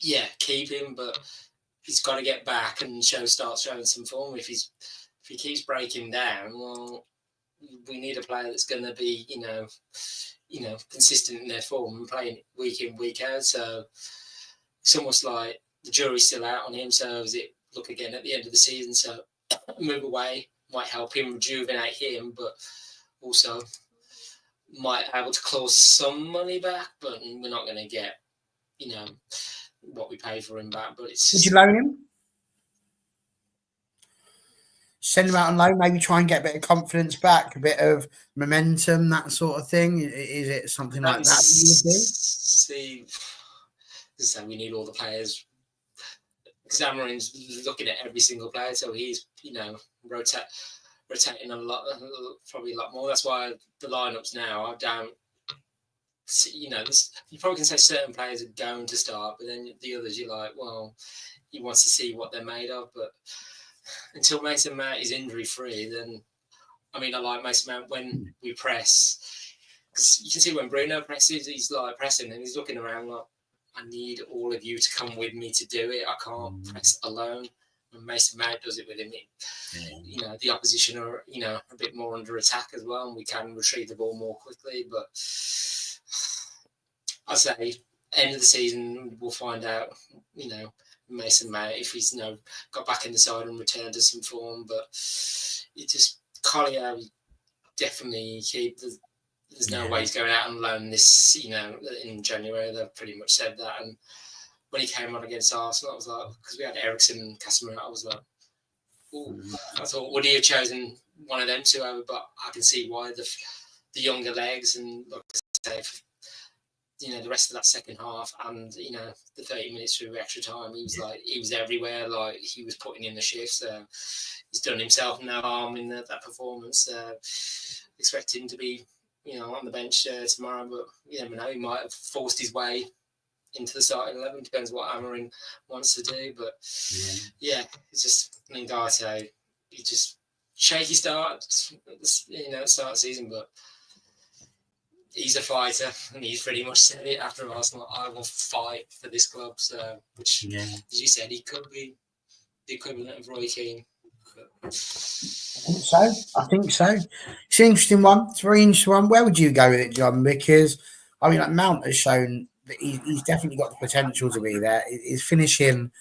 Speaker 2: keep him, but he's got to get back and start showing some form. If he keeps breaking down, well, we need a player that's going to be, consistent in their form and playing week in, week out. So it's almost like the jury's still out on him. So as it look again at the end of the season, so move away might help him rejuvenate him, but also might be able to claw some money back. But we're not going to get, what we paid for him back. But it's.
Speaker 1: Would you loan him? Send him out on loan, maybe try and get a bit of confidence back, a bit of momentum, that sort of thing. Is it something like that you would do?
Speaker 2: See, so we need all the players. Because Amarin's looking at every single player, so he's rotating a lot, probably a lot more. That's why the lineups now are down. You probably can say certain players are going to start, but then the others you're like, well, he wants to see what they're made of, but. Until Mason Mount is injury free, then I like Mason Mount when we press, because you can see when Bruno presses, he's like pressing and he's looking around like, I need all of you to come with me to do it. I can't press alone. When Mason Mount does it with him, the opposition are a bit more under attack as well, and we can retrieve the ball more quickly. But I say end of the season we'll find out. Mason Mount if he's got back in the side and returned to some form, but it just Collier definitely keep. There's no way he's going out on loan this in January. They've pretty much said that. And when he came on against Arsenal, I was like, because we had Eriksen and Casemiro, I was like, ooh. I thought would he have chosen one of them two over? But I can see why the younger legs and like I say. The rest of that second half and the 30 minutes through extra time, he was everywhere. Like he was putting in the shifts. He's done himself no harm in that performance. Expect him to be on the bench tomorrow, but you never know. He might have forced his way into the starting 11. Depends what Amarin wants to do. But it's just Lingard. He just shaky start. Start of the season, but. He's a fighter, and he's pretty much said it after Arsenal. I will fight for this club. So, which, as you said, he could be the equivalent of Roy Keane.
Speaker 1: I think so. It's an interesting one. It's a very interesting one. Where would you go with it, John? Because Mount has shown that he's definitely got the potential to be there. His finishing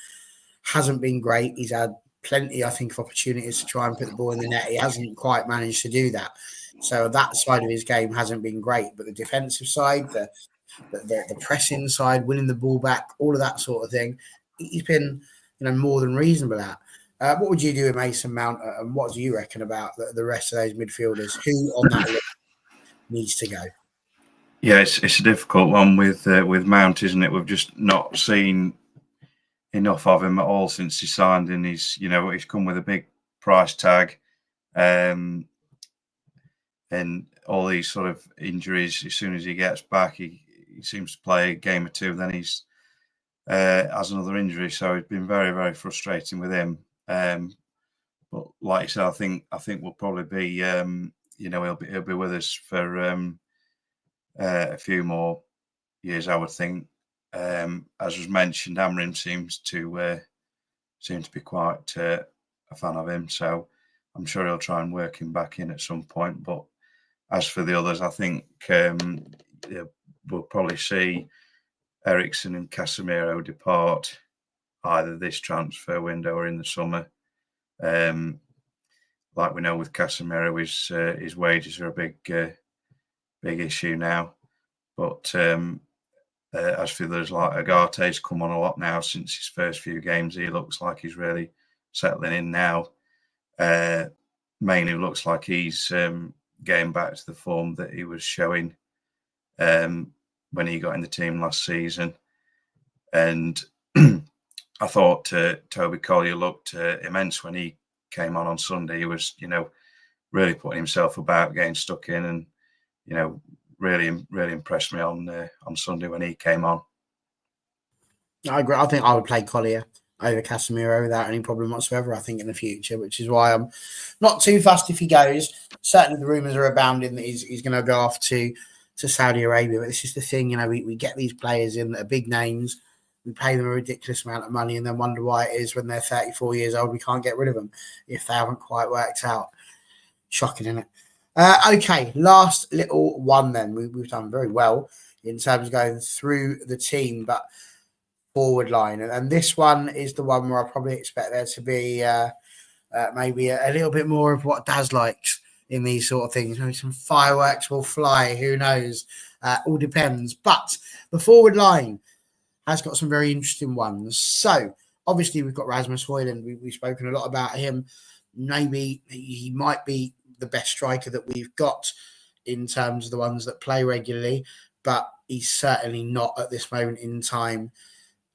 Speaker 1: hasn't been great. He's had plenty, I think, of opportunities to try and put the ball in the net. He hasn't quite managed to do that. So that side of his game hasn't been great, but the defensive side, the pressing side, winning the ball back, all of that sort of thing, he's been more than reasonable at. What would you do with Mason Mount, and what do you reckon about the rest of those midfielders? Who on that list needs to go?
Speaker 3: Yeah, it's a difficult one with Mount, isn't it? We've just not seen enough of him at all since he signed, and he's come with a big price tag, and all these sort of injuries. As soon as he gets back, he seems to play a game or two, then he's has another injury. So it's been very, very frustrating with him. But like I said, I think we'll probably be he'll be with us for a few more years, I would think. As was mentioned, Amrim seems to be quite a fan of him, so I'm sure he'll try and work him back in at some point. But as for the others, I think we'll probably see Eriksen and Casemiro depart either this transfer window or in the summer. Like we know with Casemiro, his wages are a big issue now. But as for others, like Agate's come on a lot now since his first few games. He looks like he's really settling in now. Mainly looks like he's getting back to the form that he was showing when he got in the team last season. And I thought Toby Collier looked immense when he came on Sunday. He was, really putting himself about, getting stuck in, and really impressed me on Sunday when he came on.
Speaker 1: I agree. I think I would play Collier over Casemiro without any problem whatsoever, I think, in the future, which is why I'm not too fussed if he goes. Certainly the rumours are abounding that he's going to go off to Saudi Arabia, but this is the thing, we get these players in that are big names, we pay them a ridiculous amount of money and then wonder why it is when they're 34 years old we can't get rid of them if they haven't quite worked out. Shocking, isn't it? Okay, last little one then. We've done very well in terms of going through the team, but forward line. And this one is the one where I probably expect there to be maybe a little bit more of what Daz likes in these sort of things. Maybe some fireworks will fly. Who knows? All depends. But the forward line has got some very interesting ones. So, obviously, we've got Rasmus Højlund. We've spoken a lot about him. Maybe he might be the best striker that we've got in terms of the ones that play regularly, but he's certainly not at this moment in time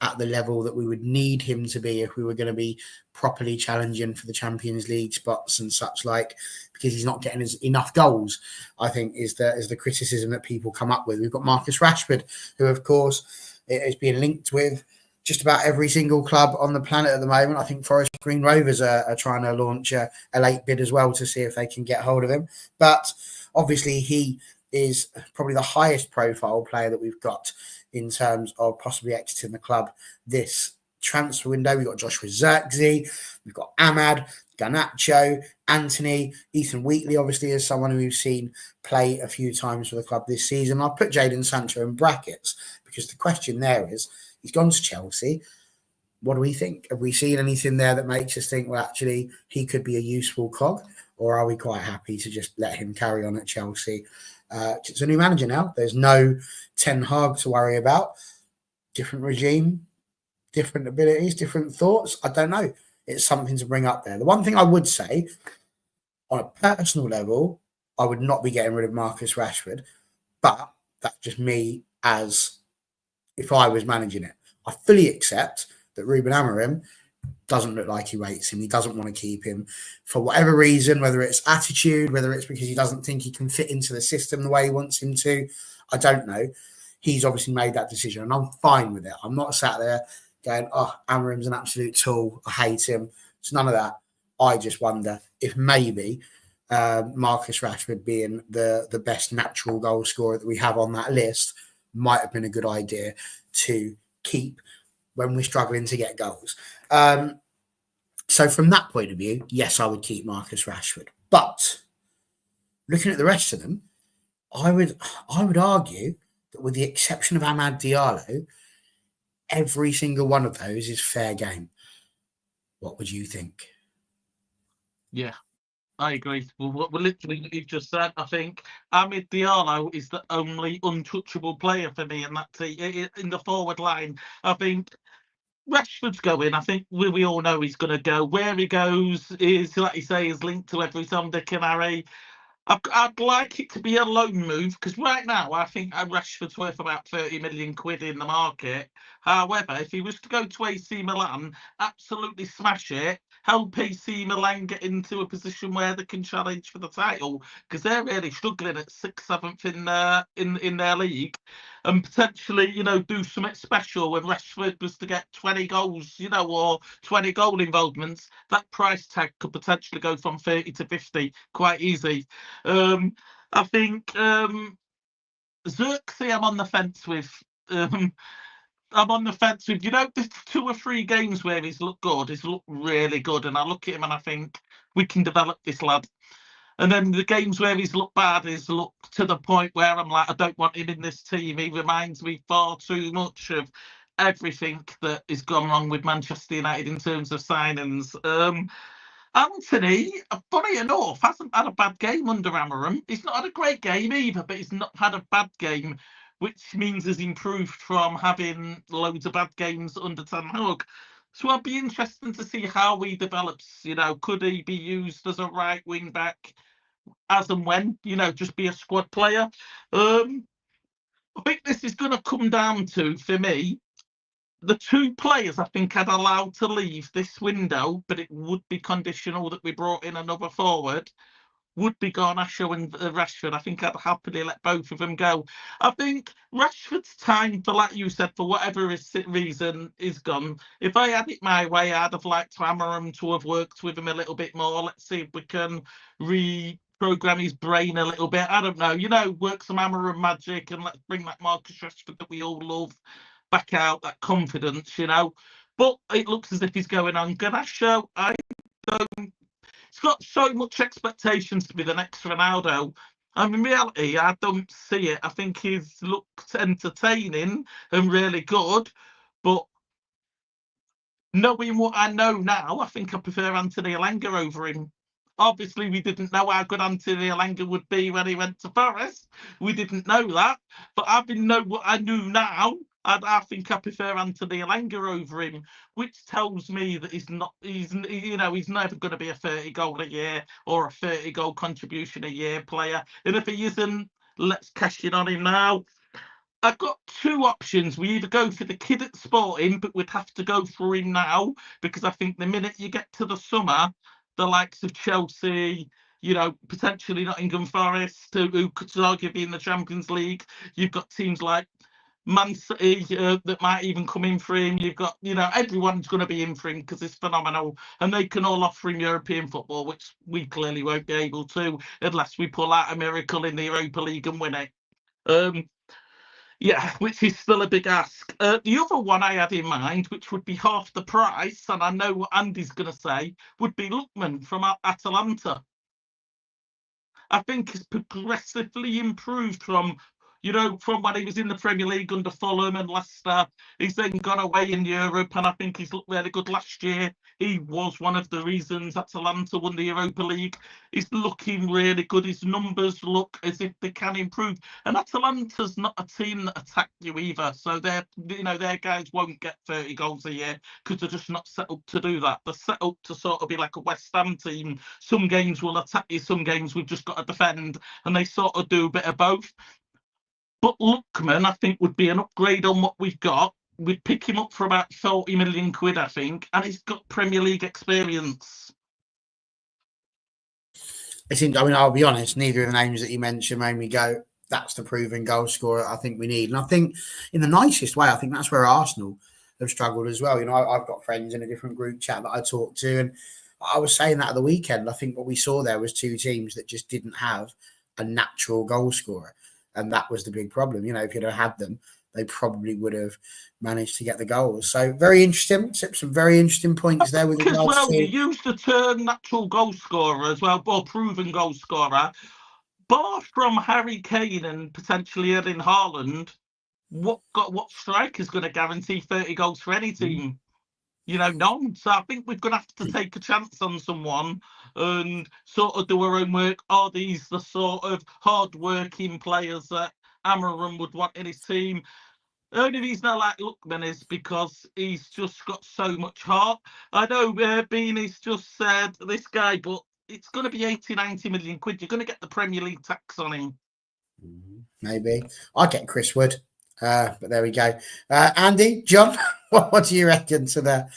Speaker 1: at the level that we would need him to be if we were going to be properly challenging for the Champions League spots and such like, because he's not getting enough goals, I think is the criticism that people come up with. We've got Marcus Rashford, who of course is being linked with just about every single club on the planet at the moment. I think Forest Green Rovers are trying to launch a late bid as well to see if they can get hold of him. But obviously he is probably the highest profile player that we've got in terms of possibly exiting the club this transfer window. We've got Joshua Zirkzee, we've got Ahmad, Garnacho, Anthony, Ethan Wheatley, obviously, is someone who we've seen play a few times for the club this season. I'll put Jadon Sancho in brackets because the question there is, he's gone to Chelsea. What do we think? Have we seen anything there that makes us think, well, actually, he could be a useful cog? Or are we quite happy to just let him carry on at Chelsea? It's a new manager now. There's no Ten Hag to worry about. Different regime, different abilities, different thoughts. I don't know. It's something to bring up there. The one thing I would say, on a personal level, I would not be getting rid of Marcus Rashford, but that's just me as if I was managing it. I fully accept that Ruben Amorim doesn't look like he rates him. He doesn't want to keep him for whatever reason, whether it's attitude, whether it's because he doesn't think he can fit into the system the way he wants him to. I don't know. He's obviously made that decision and I'm fine with it. I'm not sat there going, oh, Amorim's an absolute tool. I hate him. It's none of that. I just wonder if maybe Marcus Rashford being the best natural goal scorer that we have on that list might have been a good idea to keep when we're struggling to get goals. So from that point of view, yes, I would keep Marcus Rashford. But looking at the rest of them, I would argue that with the exception of Amad Diallo, every single one of those is fair game. What would you think?
Speaker 4: Yeah, I agree. Well, literally, what you've just said, I think Amad Diallo is the only untouchable player for me in that team, in the forward line. I think Rashford's going. I think we all know he's going to go. Where he goes is, like you say, is linked to every Tom, Dick and Harry. I'd like it to be a loan move, because right now I think Rashford's worth about 30 million quid in the market. However, if he was to go to AC Milan, absolutely smash it, help AC Milan get into a position where they can challenge for the title, because they're really struggling at 6th, 7th in their league, and potentially, do something special when Rashford was to get 20 goals, or 20 goal involvements. That price tag could potentially go from 30 to 50 quite easy. I think Xerxes I'm on the fence with. I'm on the fence with, there's 2 or 3 games where he's looked good, he's looked really good, and I look at him and I think we can develop this lad. And then the games where he's looked bad, he's looked to the point where I'm like, I don't want him in this team. He reminds me far too much of everything that has gone wrong with Manchester United in terms of signings. Anthony, funny enough, hasn't had a bad game under Amarim. He's not had a great game either, but he's not had a bad game, which means he's improved from having loads of bad games under Ten Hag. So I'd be interested to see how he develops. Could he be used as a right wing back as and when, just be a squad player? I think this is going to come down to, for me, the 2 players I think I'd allow to leave this window, but it would be conditional that we brought in another forward, would be Garnacho and Rashford. I think I'd happily let both of them go. I think Rashford's time, for like you said, for whatever reason, is gone. If I had it my way, I'd have liked Amarim to have worked with him a little bit more. Let's see if we can reprogram his brain a little bit. I don't know, work some Amarim magic, and let's bring that Marcus Rashford that we all love back out, that confidence, But it looks as if he's going on. Garnacho, he's got so much expectations to be the next Ronaldo. And in reality, I don't see it. I think he's looked entertaining and really good, but knowing what I know now, I think I prefer Anthony Elanga over him. Obviously, we didn't know how good Anthony Elanga would be when he went to Forest. We didn't know that. But having known what I knew now, I think I prefer Anthony Elanga over him, which tells me that he's never going to be a 30 goal a year or a 30 goal contribution a year player. And if he isn't, let's cash in on him now. I've got 2 options. We either go for the kid at Sporting, but we'd have to go for him now, because I think the minute you get to the summer, the likes of Chelsea, potentially Nottingham Forest, who could argue be in the Champions League, you've got teams like Man City that might even come in for him. You've got, everyone's going to be in for him because it's phenomenal, and they can all offer him European football, which we clearly won't be able to unless we pull out a miracle in the Europa League and win it. Yeah, which is still a big ask. The other one I had in mind, which would be half the price, and I know what Andy's going to say, would be Lookman from Atalanta. I think he's progressively improved from when he was in the Premier League under Fulham and Leicester. He's then gone away in Europe, and I think he's looked really good last year. He was one of the reasons Atalanta won the Europa League. He's looking really good. His numbers look as if they can improve. And Atalanta's not a team that attack you either. So their guys won't get 30 goals a year because they're just not set up to do that. They're set up to sort of be like a West Ham team. Some games will attack you, some games we've just got to defend, and they sort of do a bit of both. But Lookman, I think, would be an upgrade on what we've got. We'd pick him up for about 40 million quid, I think, and he's got Premier League experience.
Speaker 1: I'll be honest, neither of the names that you mentioned made me go, that's the proven goal scorer I think we need. And I think, in the nicest way, I think that's where Arsenal have struggled as well. I've got friends in a different group chat that I talk to, and I was saying that at the weekend. I think what we saw there was 2 teams that just didn't have a natural goal scorer. And that was the big problem. If you'd have had them, they probably would have managed to get the goals. So very interesting. Some very interesting points there with regards
Speaker 4: to... you used the term natural goal scorer as well, or proven goal scorer. Bar from Harry Kane and potentially Erling Haaland, what striker's going to guarantee 30 goals for any team? None. So I think we're going to have to take a chance on someone and sort of do our own work. Are these the sort of hard-working players that Amarim would want in his team? The only reason I like Lookman is because he's just got so much heart. I know Beanie's just said this guy, but it's going to be 80, 90 million quid. You're going to get the Premier League tax on him.
Speaker 1: Maybe. I'd get Chris Wood. But there we go. Andy, John, what do you reckon to the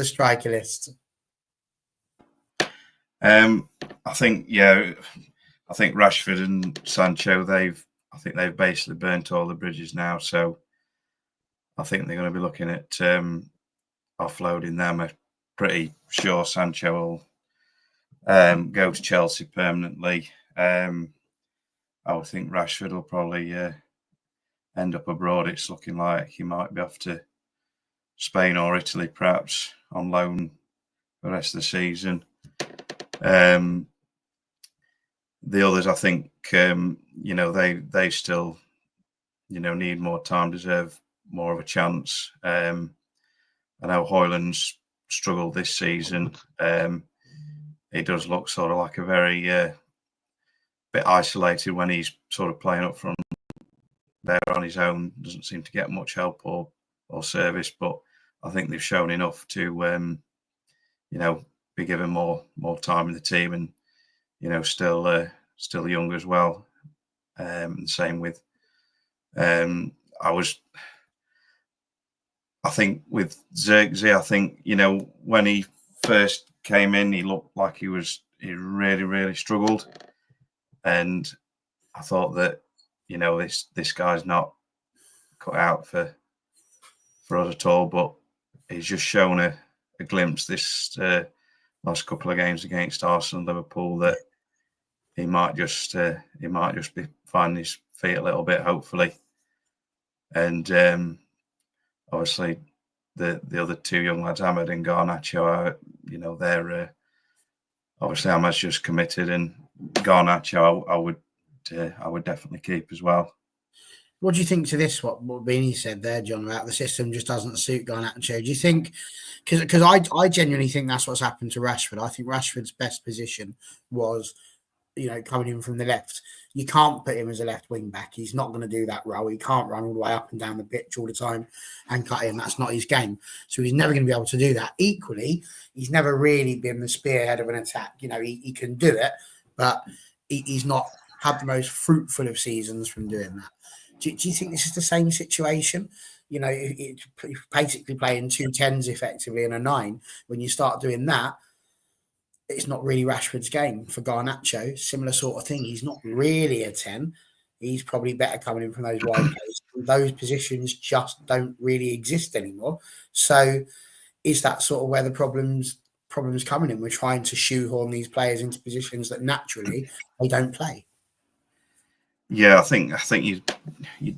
Speaker 1: striker list?
Speaker 3: I think Rashford and Sancho, they've basically burnt all the bridges now. So I think they're going to be looking at offloading them. I'm pretty sure Sancho will go to Chelsea permanently. I would think Rashford will probably end up abroad. It's looking like he might be off to Spain or Italy, perhaps on loan for the rest of the season. The others, I think, they still, need more time, deserve more of a chance. I know Højlund's struggled this season. He does look sort of like a very bit isolated when he's sort of playing up front there on his own. Doesn't seem to get much help or service, but I think they've shown enough to, be given more time in the team, and still young as well. And same with I think with Xerxes, I think when he first came in, he looked like he really, really struggled, and I thought that this guy's not cut out for us at all. But he's just shown a glimpse this last couple of games against Arsenal and Liverpool that he might just be finding his feet a little bit, hopefully. And obviously the other two young lads, Ahmed and Garnacho, they're obviously Ahmed's just committed, and Garnacho I would definitely keep as well.
Speaker 1: What do you think to this? What Beanie said there, John, about the system just doesn't suit Garnacho? Do you think? Because I genuinely think that's what's happened to Rashford. I think Rashford's best position was, coming in from the left. You can't put him as a left wing back. He's not going to do that role. He can't run all the way up and down the pitch all the time and cut in. That's not his game. So he's never going to be able to do that. Equally, he's never really been the spearhead of an attack. He can do it, but he's not had the most fruitful of seasons from doing that. Do you think this is the same situation? It's basically playing 2 10s effectively and a 9. When you start doing that, it's not really Rashford's game. For Garnacho, similar sort of thing. He's not really a 10. He's probably better coming in from those wide plays. Those positions just don't really exist anymore. So is that sort of where the problems coming in? We're trying to shoehorn these players into positions that naturally they don't play.
Speaker 3: Yeah, I think you're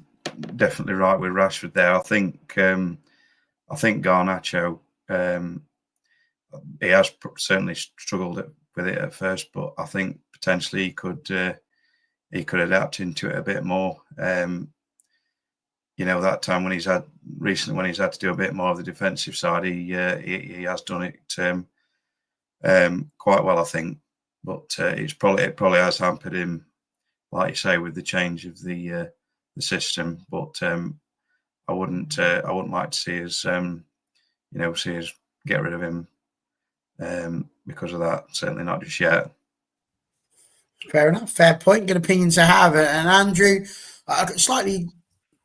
Speaker 3: definitely right with Rashford there. I think Garnacho, he has certainly struggled with it at first, but I think potentially he could adapt into it a bit more. That time when he's had to do a bit more of the defensive side, he has done it quite well, I think. But it probably has hampered him, like you say, with the change of the system. But I wouldn't like to see us get rid of him because of that. Certainly not just yet.
Speaker 1: Fair enough. Fair point. Good opinion to have. And Andrew, slightly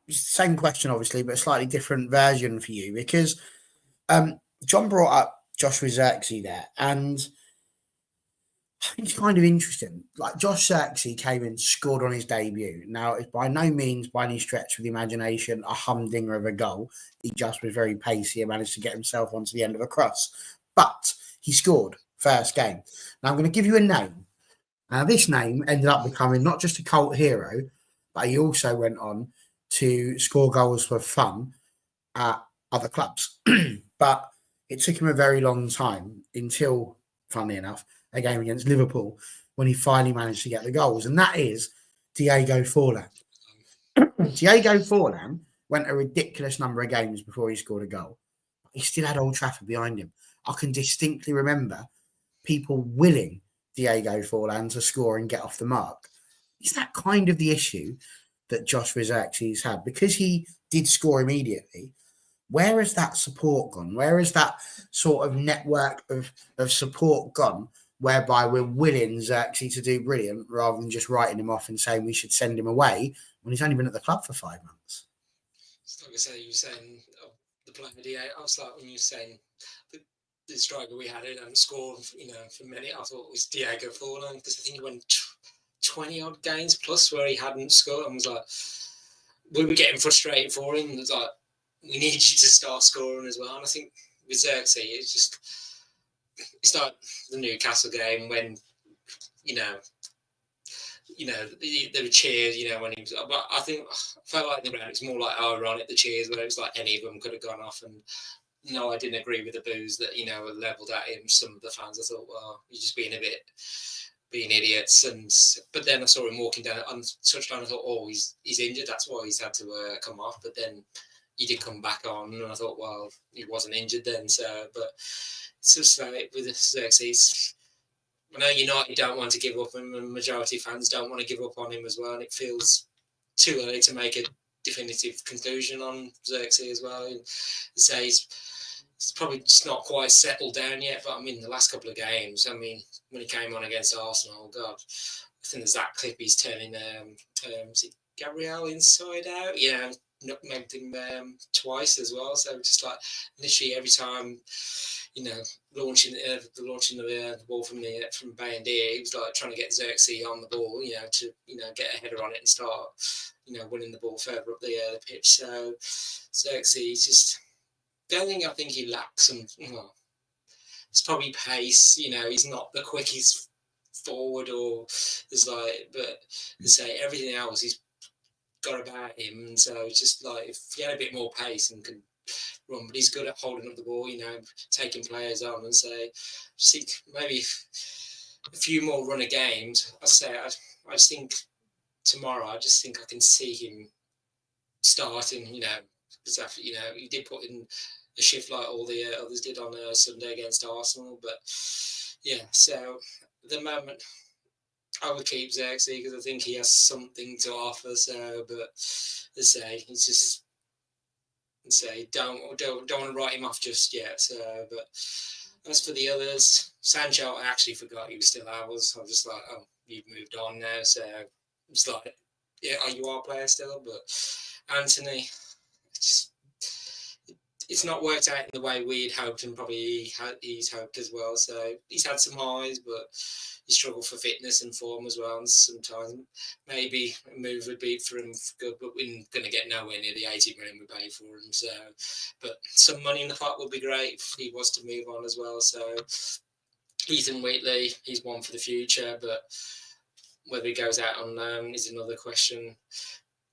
Speaker 1: same question, obviously, but a slightly different version for you, because John brought up Joshua Zirkzee there, and I think it's kind of interesting. Like, Josh Zirkzee came in, scored on his debut. Now, it's by no means, by any stretch of the imagination, a humdinger of a goal. He just was very pacey and managed to get himself onto the end of a cross. But he scored first game. Now, I'm going to give you a name. Now, this name ended up becoming not just a cult hero, but he also went on to score goals for fun at other clubs. But it took him a very long time until, funnily enough, a game against Liverpool, when he finally managed to get the goals. And that is Diego Forlan. Diego Forlan went a ridiculous number of games before he scored a goal. He still had Old Trafford behind him. I can distinctly remember people willing Diego Forlan to score and get off the mark. Is that kind of the issue that Joshua Xerxes had, because he did score immediately. Where has that support gone? Where has that sort of network of support gone, whereby we're willing Xerxes to do brilliant rather than just writing him off and saying we should send him away when he's only been at the club for 5 months?
Speaker 2: Like I say, you were saying the player DA. I was like, when you were saying the striker we had who hadn't scored, for a minute, I thought it was Diego Forlan, because I think he went 20 odd games plus where he hadn't scored, and was like, we were getting frustrated for him. It was like, we need you to start scoring as well. And I think with Xerxes, it's like the Newcastle game when, there were cheers, when he was. But I felt like in the round it's more like ironic, the cheers, where it was like any of them could have gone off. And no, I didn't agree with the boos that were levelled at him. Some of the fans, I thought, well, you're just being idiots. But then I saw him walking down on touchline. I thought, oh, he's injured. That's why he's had to come off. But then he did come back on, and I thought, well, he wasn't injured then. So, but it's just like with Xerxes, I know United don't want to give up him, and majority of fans don't want to give up on him as well. And it feels too early to make a definitive conclusion on Xerxes as well. And say he's probably just not quite settled down yet. But I mean, the last couple of games, when he came on against Arsenal, God, I think there's that clip he's turning is it Gabriel inside out? Yeah, nutmegged him twice as well. So just like literally every time, launching the ball from Bay and D, he was like trying to get Xerxes on the ball, to get a header on it and start, winning the ball further up the pitch. So Xerxes just the only thing I think he lacks, and it's probably pace. He's not the quickest forward, or there's like, but to say everything else he's got about him. And so it's just like if he had a bit more pace and could run, but he's good at holding up the ball, taking players on. And so see maybe a few more run of games. I just think tomorrow, I just think I can see him starting. Because he did put in a shift like all the others did on Sunday against Arsenal. But yeah, so at the moment, I would keep Xerxes because I think he has something to offer. So, but as I say, he's just don't want to write him off just yet. So, but as for the others, Sancho, I actually forgot he was still ours. I was just like, oh, you've moved on now. So it's like, yeah, are you our player still? But Anthony, it's not worked out in the way we'd hoped, and probably he's hoped as well. So he's had some highs, but he struggled for fitness and form as well. And sometimes maybe a move would be for him good, but we're going to get nowhere near the 80 million we paid for him. So, but some money in the pot would be great if he was to move on as well. So Ethan Wheatley, he's one for the future, but whether he goes out on loan is another question.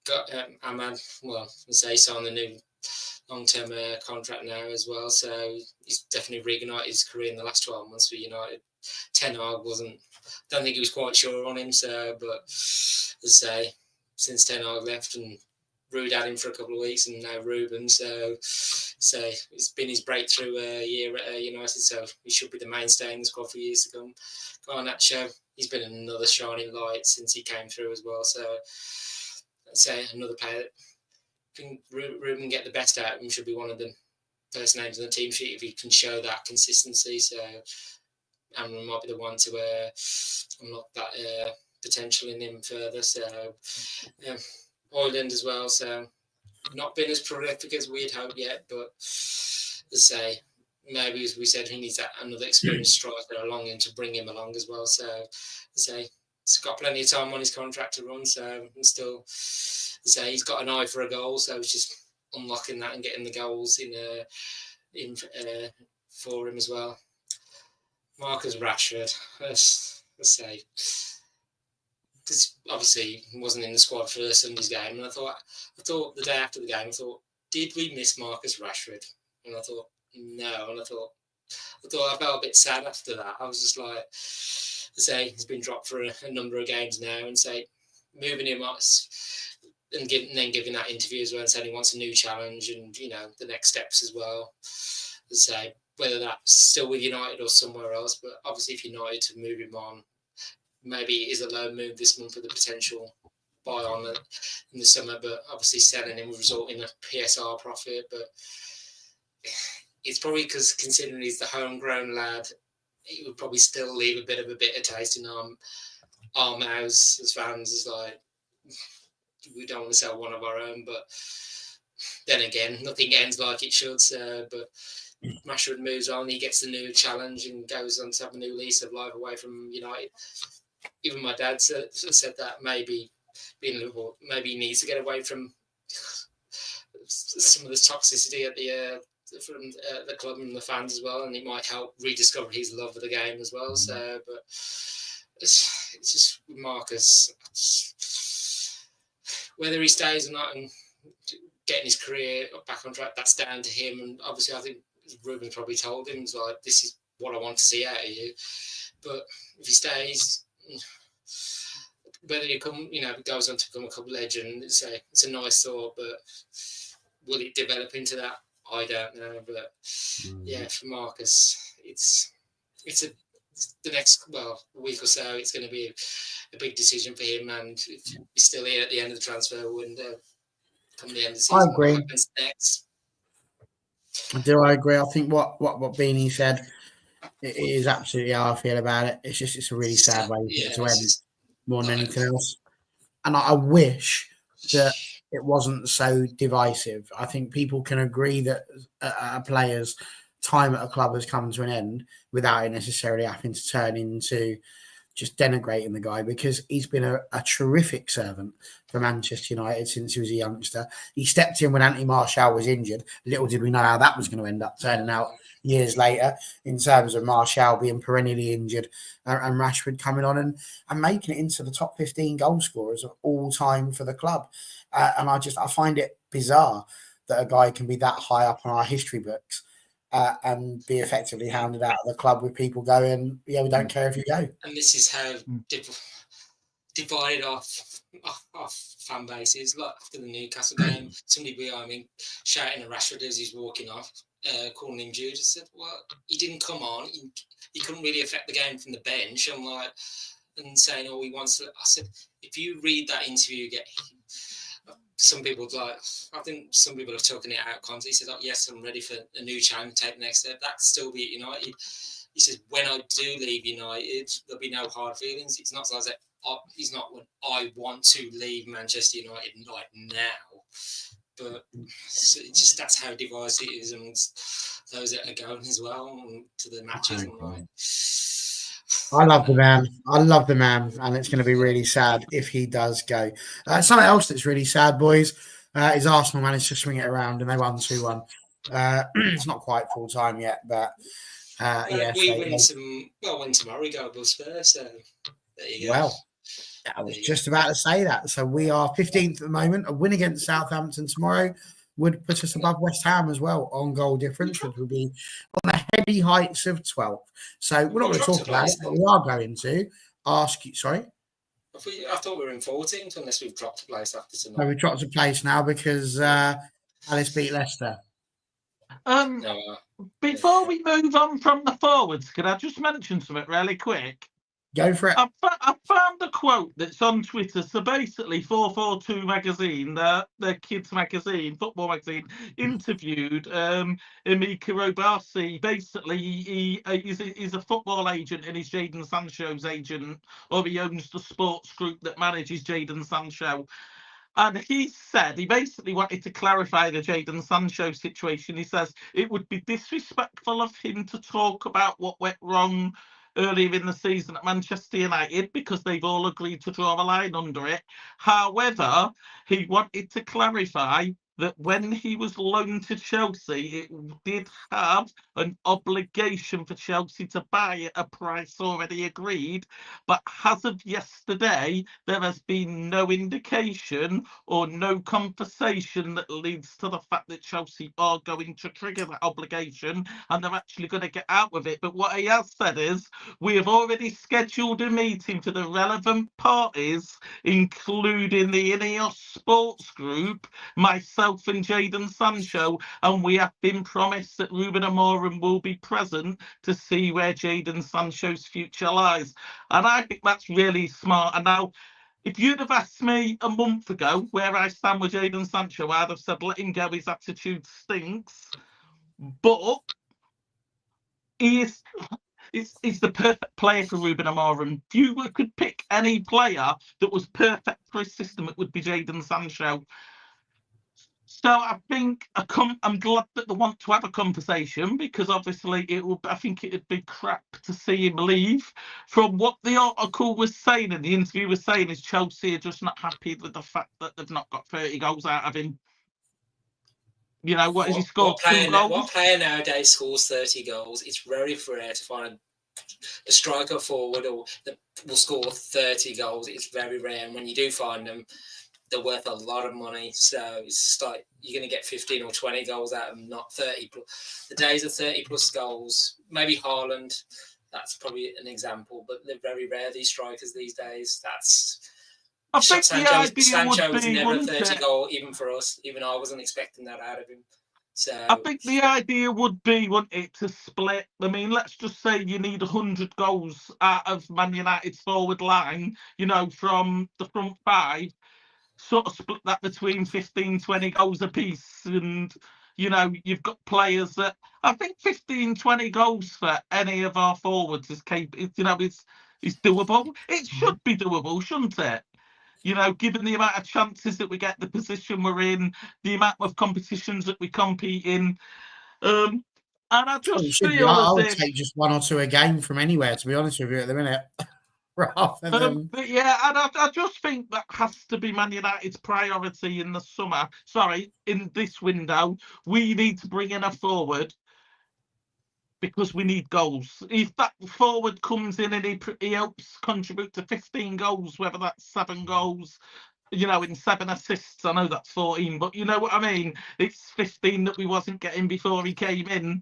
Speaker 2: Got Ahmad, well, say signed the new long-term contract now as well, so he's definitely reignited his career in the last 12 months for United. Ten Hag don't think he was quite sure on him, so, but as I say, since Ten Hag left and Rude had him for a couple of weeks, and now Ruben, so it's been his breakthrough year at United, so he should be the mainstay in the squad for years to come. Garnacho, he's been another shining light since he came through as well, so I'd say another player that can Ruben get the best out of him should be one of the first names on the team sheet if he can show that consistency. So Amram might be the one to unlock that potential in him further. So Oyland as well. So not been as prolific as we'd hoped yet, but as I say, maybe as we said, he needs another experienced striker along him to bring him along as well. So as I say, he's got plenty of time on his contract to run. So and still. So he's got an eye for a goal, so it's just unlocking that and getting the goals in for him as well. Marcus Rashford, let's say, because obviously he wasn't in the squad for Sunday's game, and I thought the day after the game, I thought, did we miss Marcus Rashford? And I thought, no, and I felt a bit sad after that. I was just like, say he's been dropped for a number of games now, and say moving him up. And then giving that interview as well and saying he wants a new challenge and, the next steps as well. So whether that's still with United or somewhere else, but obviously if United to move him on, maybe it is a loan move this month with the potential buy on in the summer, but obviously selling him would result in a PSR profit. But it's probably because considering he's the homegrown lad, it would probably still leave a bit of a bitter taste in our mouths as fans. As like, we don't want to sell one of our own, but then again, nothing ends like it should. But Rashford moves on, he gets the new challenge and goes on to have a new lease of life away from United. Even my dad said that maybe being Liverpool, maybe he needs to get away from some of the toxicity at from the club and the fans as well, and it might help rediscover his love of the game as well. So, but it's just Marcus, whether he stays or not, and getting his career back on track, that's down to him. And obviously, I think Ruben probably told him, like, this is what I want to see out of you. But if he stays, whether he goes on to become a club legend, it's a nice thought, but will it develop into that? I don't know. But yeah, for Marcus, it's the next week or so. It's going to be a big decision for him, and he's still here at the end of the transfer window. Come the end of the season,
Speaker 1: I agree.
Speaker 2: what happens next?
Speaker 1: I agree. I think what Beanie said, it is absolutely how I feel about it. It's a really sad way to end, more than anything else. And I wish that it wasn't so divisive. I think people can agree that a player's time at a club has come to an end without it necessarily having to turn into just denigrating the guy, because he's been a terrific servant for Manchester United since he was a youngster. He stepped in when Anthony Martial was injured. Little did we know how that was going to end up turning out years later, in terms of Martial being perennially injured and Rashford coming on and making it into the top 15 goal scorers of all time for the club. And I find it bizarre that a guy can be that high up on our history books and be effectively hounded out of the club with people going, yeah, we don't care if you go.
Speaker 2: And this is how divided off fan bases. Like after the Newcastle game, somebody behind me shouting at Rashford as he's walking off, calling him Jude. I said, well, he didn't come on. He couldn't really affect the game from the bench. I'm like, and saying, oh, he wants to. I said, if you read that interview, some people I think some people are talking it out of context. He said, oh, yes, I'm ready for a new challenge, take the next step. That's still be at United. He says, when I do leave United, there'll be no hard feelings. It's not like that. He's not when I want to leave Manchester United like now. But it's just that's how divisive it is amongst those that are going as well to the matches.
Speaker 1: I love the man, and it's going to be really sad if he does go. Something else that's really sad, boys, is Arsenal managed to swing it around and they won 2-1. It's not quite full time yet, but yes,
Speaker 2: we win tomorrow. We go above Spurs. So there you go.
Speaker 1: Well, I was just about to say that. So we are 15th at the moment. A win against Southampton tomorrow would put us above West Ham as well on goal difference, which will be on the heady heights of 12th. So we're not going to talk about it, but we are going to ask you. Sorry?
Speaker 2: I thought we were in 14th unless we've dropped a place after tonight.
Speaker 1: No, we've dropped a place now because Alice beat Leicester.
Speaker 4: Before we move on from the forwards, could I just mention something really quick?
Speaker 1: Go for it.
Speaker 4: I found a quote that's on Twitter. So basically, 442 magazine, the kids magazine, football magazine, interviewed Emeka Robasi. Basically, he's a football agent and he's Jadon Sancho's agent, or he owns the sports group that manages Jadon Sancho. And he said he basically wanted to clarify the Jadon Sancho situation. He says it would be disrespectful of him to talk about what went wrong earlier in the season at Manchester United because they've all agreed to draw a line under it. However, he wanted to clarify that when he was loaned to Chelsea, it did have an obligation for Chelsea to buy at a price already agreed. But as of yesterday, there has been no indication or no conversation that leads to the fact that Chelsea are going to trigger that obligation and they're actually going to get out with it. But what he has said is, we have already scheduled a meeting for the relevant parties, including the Ineos Sports Group, myself and Jadon Sancho, and we have been promised that Ruben Amorim will be present to see where Jadon Sancho's future lies. And I think that's really smart. And now if you'd have asked me a month ago where I stand with Jadon Sancho, I'd have said let him go, his attitude stinks. But he's the perfect player for Ruben Amorim. If you could pick any player that was perfect for his system, it would be Jadon Sancho. So I think I'm glad that they want to have a conversation, because obviously I think it'd be crap to see him leave. From what the article was saying and the interview was saying, is Chelsea are just not happy with the fact that they've not got 30 goals out of him. You know, what has he scored? 2 goals?
Speaker 2: What player nowadays scores 30 goals? It's very rare to find a striker forward that will score 30 goals. It's very rare, and when you do find them, they're worth a lot of money. So it's like you're going to get 15 or 20 goals out of them, not 30. The days of 30 plus goals, maybe Haaland, that's probably an example, but they're very rare, these strikers these days.
Speaker 4: I think
Speaker 2: Sancho was never a 30 goal, even for us. Even I wasn't expecting that out of him. So
Speaker 4: I think the idea would be, wouldn't it, to split. I mean, let's just say you need 100 goals out of Man United's forward line, you know, from the front 5, sort of split that between 15, 20 goals apiece. And, you know, you've got players that, I think 15, 20 goals for any of our forwards is capable, you know, it's doable. It should be doable, shouldn't it? You know, given the amount of chances that we get, the position we're in, the amount of competitions that we compete in. And I just feel
Speaker 1: I would
Speaker 4: as if,
Speaker 1: take just 1 or 2 a game from anywhere, to be honest with you, at the minute. Rather than...
Speaker 4: but yeah, and I just think that has to be Man United's priority in the summer. Sorry, in this window, we need to bring in a forward, because we need goals. If that forward comes in and he helps contribute to 15 goals, whether that's 7 goals, you know, in 7 assists, I know that's 14, but you know what I mean? It's 15 that we wasn't getting before he came in.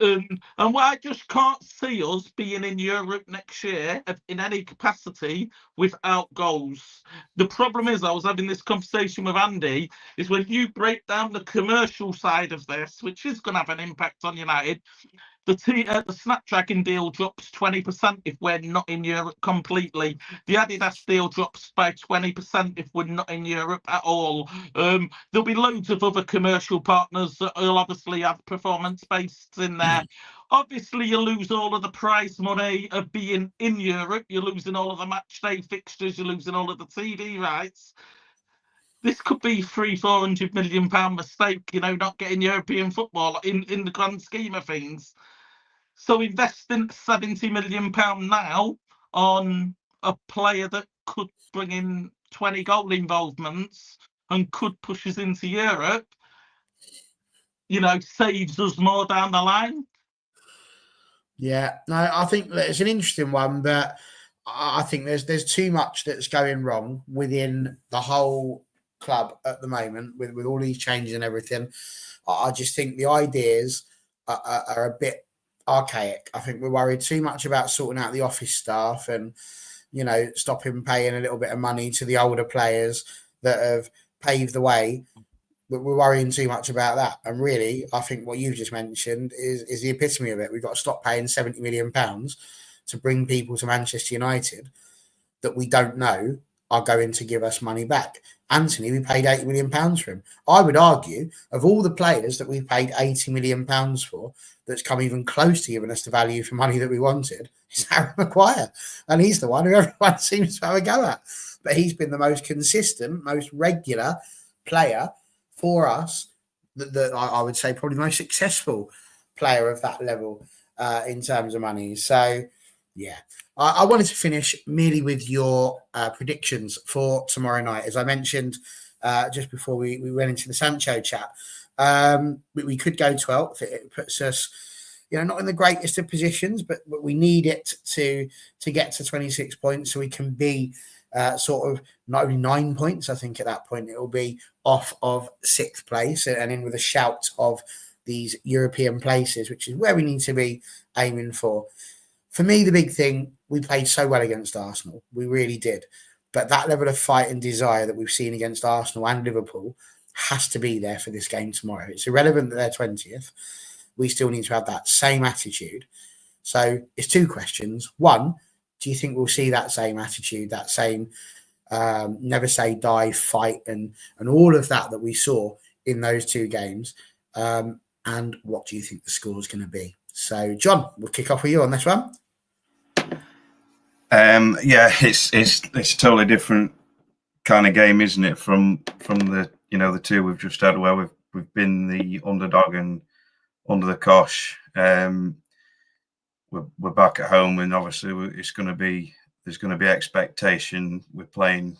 Speaker 4: And I just can't see us being in Europe next year in any capacity without goals. The problem is, I was having this conversation with Andy, is when you break down the commercial side of this, which is going to have an impact on United, the Snapdragon deal drops 20% if we're not in Europe completely. The Adidas deal drops by 20% if we're not in Europe at all. There'll be loads of other commercial partners that will obviously have performance-based in there. Obviously, you lose all of the prize money of being in Europe. You're losing all of the match day fixtures. You're losing all of the TV rights. This could be £300-400 million mistake, you know, not getting European football in the grand scheme of things. So investing £70 million now on a player that could bring in 20 goal involvements and could push us into Europe, you know, saves us more down the line.
Speaker 1: Yeah, no, I think that it's an interesting one, but I think there's too much that's going wrong within the whole club at the moment with all these changes and everything. I just think the ideas are a bit archaic. I think we're worried too much about sorting out the office staff and, you know, stopping paying a little bit of money to the older players that have paved the way. But we're worrying too much about that. And really, I think what you've just mentioned is the epitome of it. We've got to stop paying £70 million to bring people to Manchester United that we don't know are going to give us money back. Anthony, we paid £80 million for him. I would argue, of all the players that we've paid £80 million for, that's come even close to giving us the value for money that we wanted, is Harry Maguire. And he's the one who everyone seems to have a go at. But he's been the most consistent, most regular player for us, that I would say probably the most successful player of that level in terms of money. So, yeah. I wanted to finish merely with your predictions for tomorrow night. As I mentioned just before we went into the Sancho chat, we could go 12th. It puts us, you know, not in the greatest of positions, but we need it to get to 26 points so we can be sort of not only 9 points. I think at that point it will be off of 6th place and in with a shout of these European places, which is where we need to be aiming for. For me, the big thing, we played so well against Arsenal. We really did. But that level of fight and desire that we've seen against Arsenal and Liverpool has to be there for this game tomorrow. It's irrelevant that they're 20th. We still need to have that same attitude. So it's 2 questions. 1, do you think we'll see that same attitude, that same never say die, fight, and all of that we saw in those two games. And what do you think the score is going to be? So, John, we'll kick off with you on this one.
Speaker 3: Yeah, it's a totally different kind of game, isn't it? From the the two we've just had, where we've been the underdog and under the cosh. We're back at home, and obviously there's going to be expectation. We're playing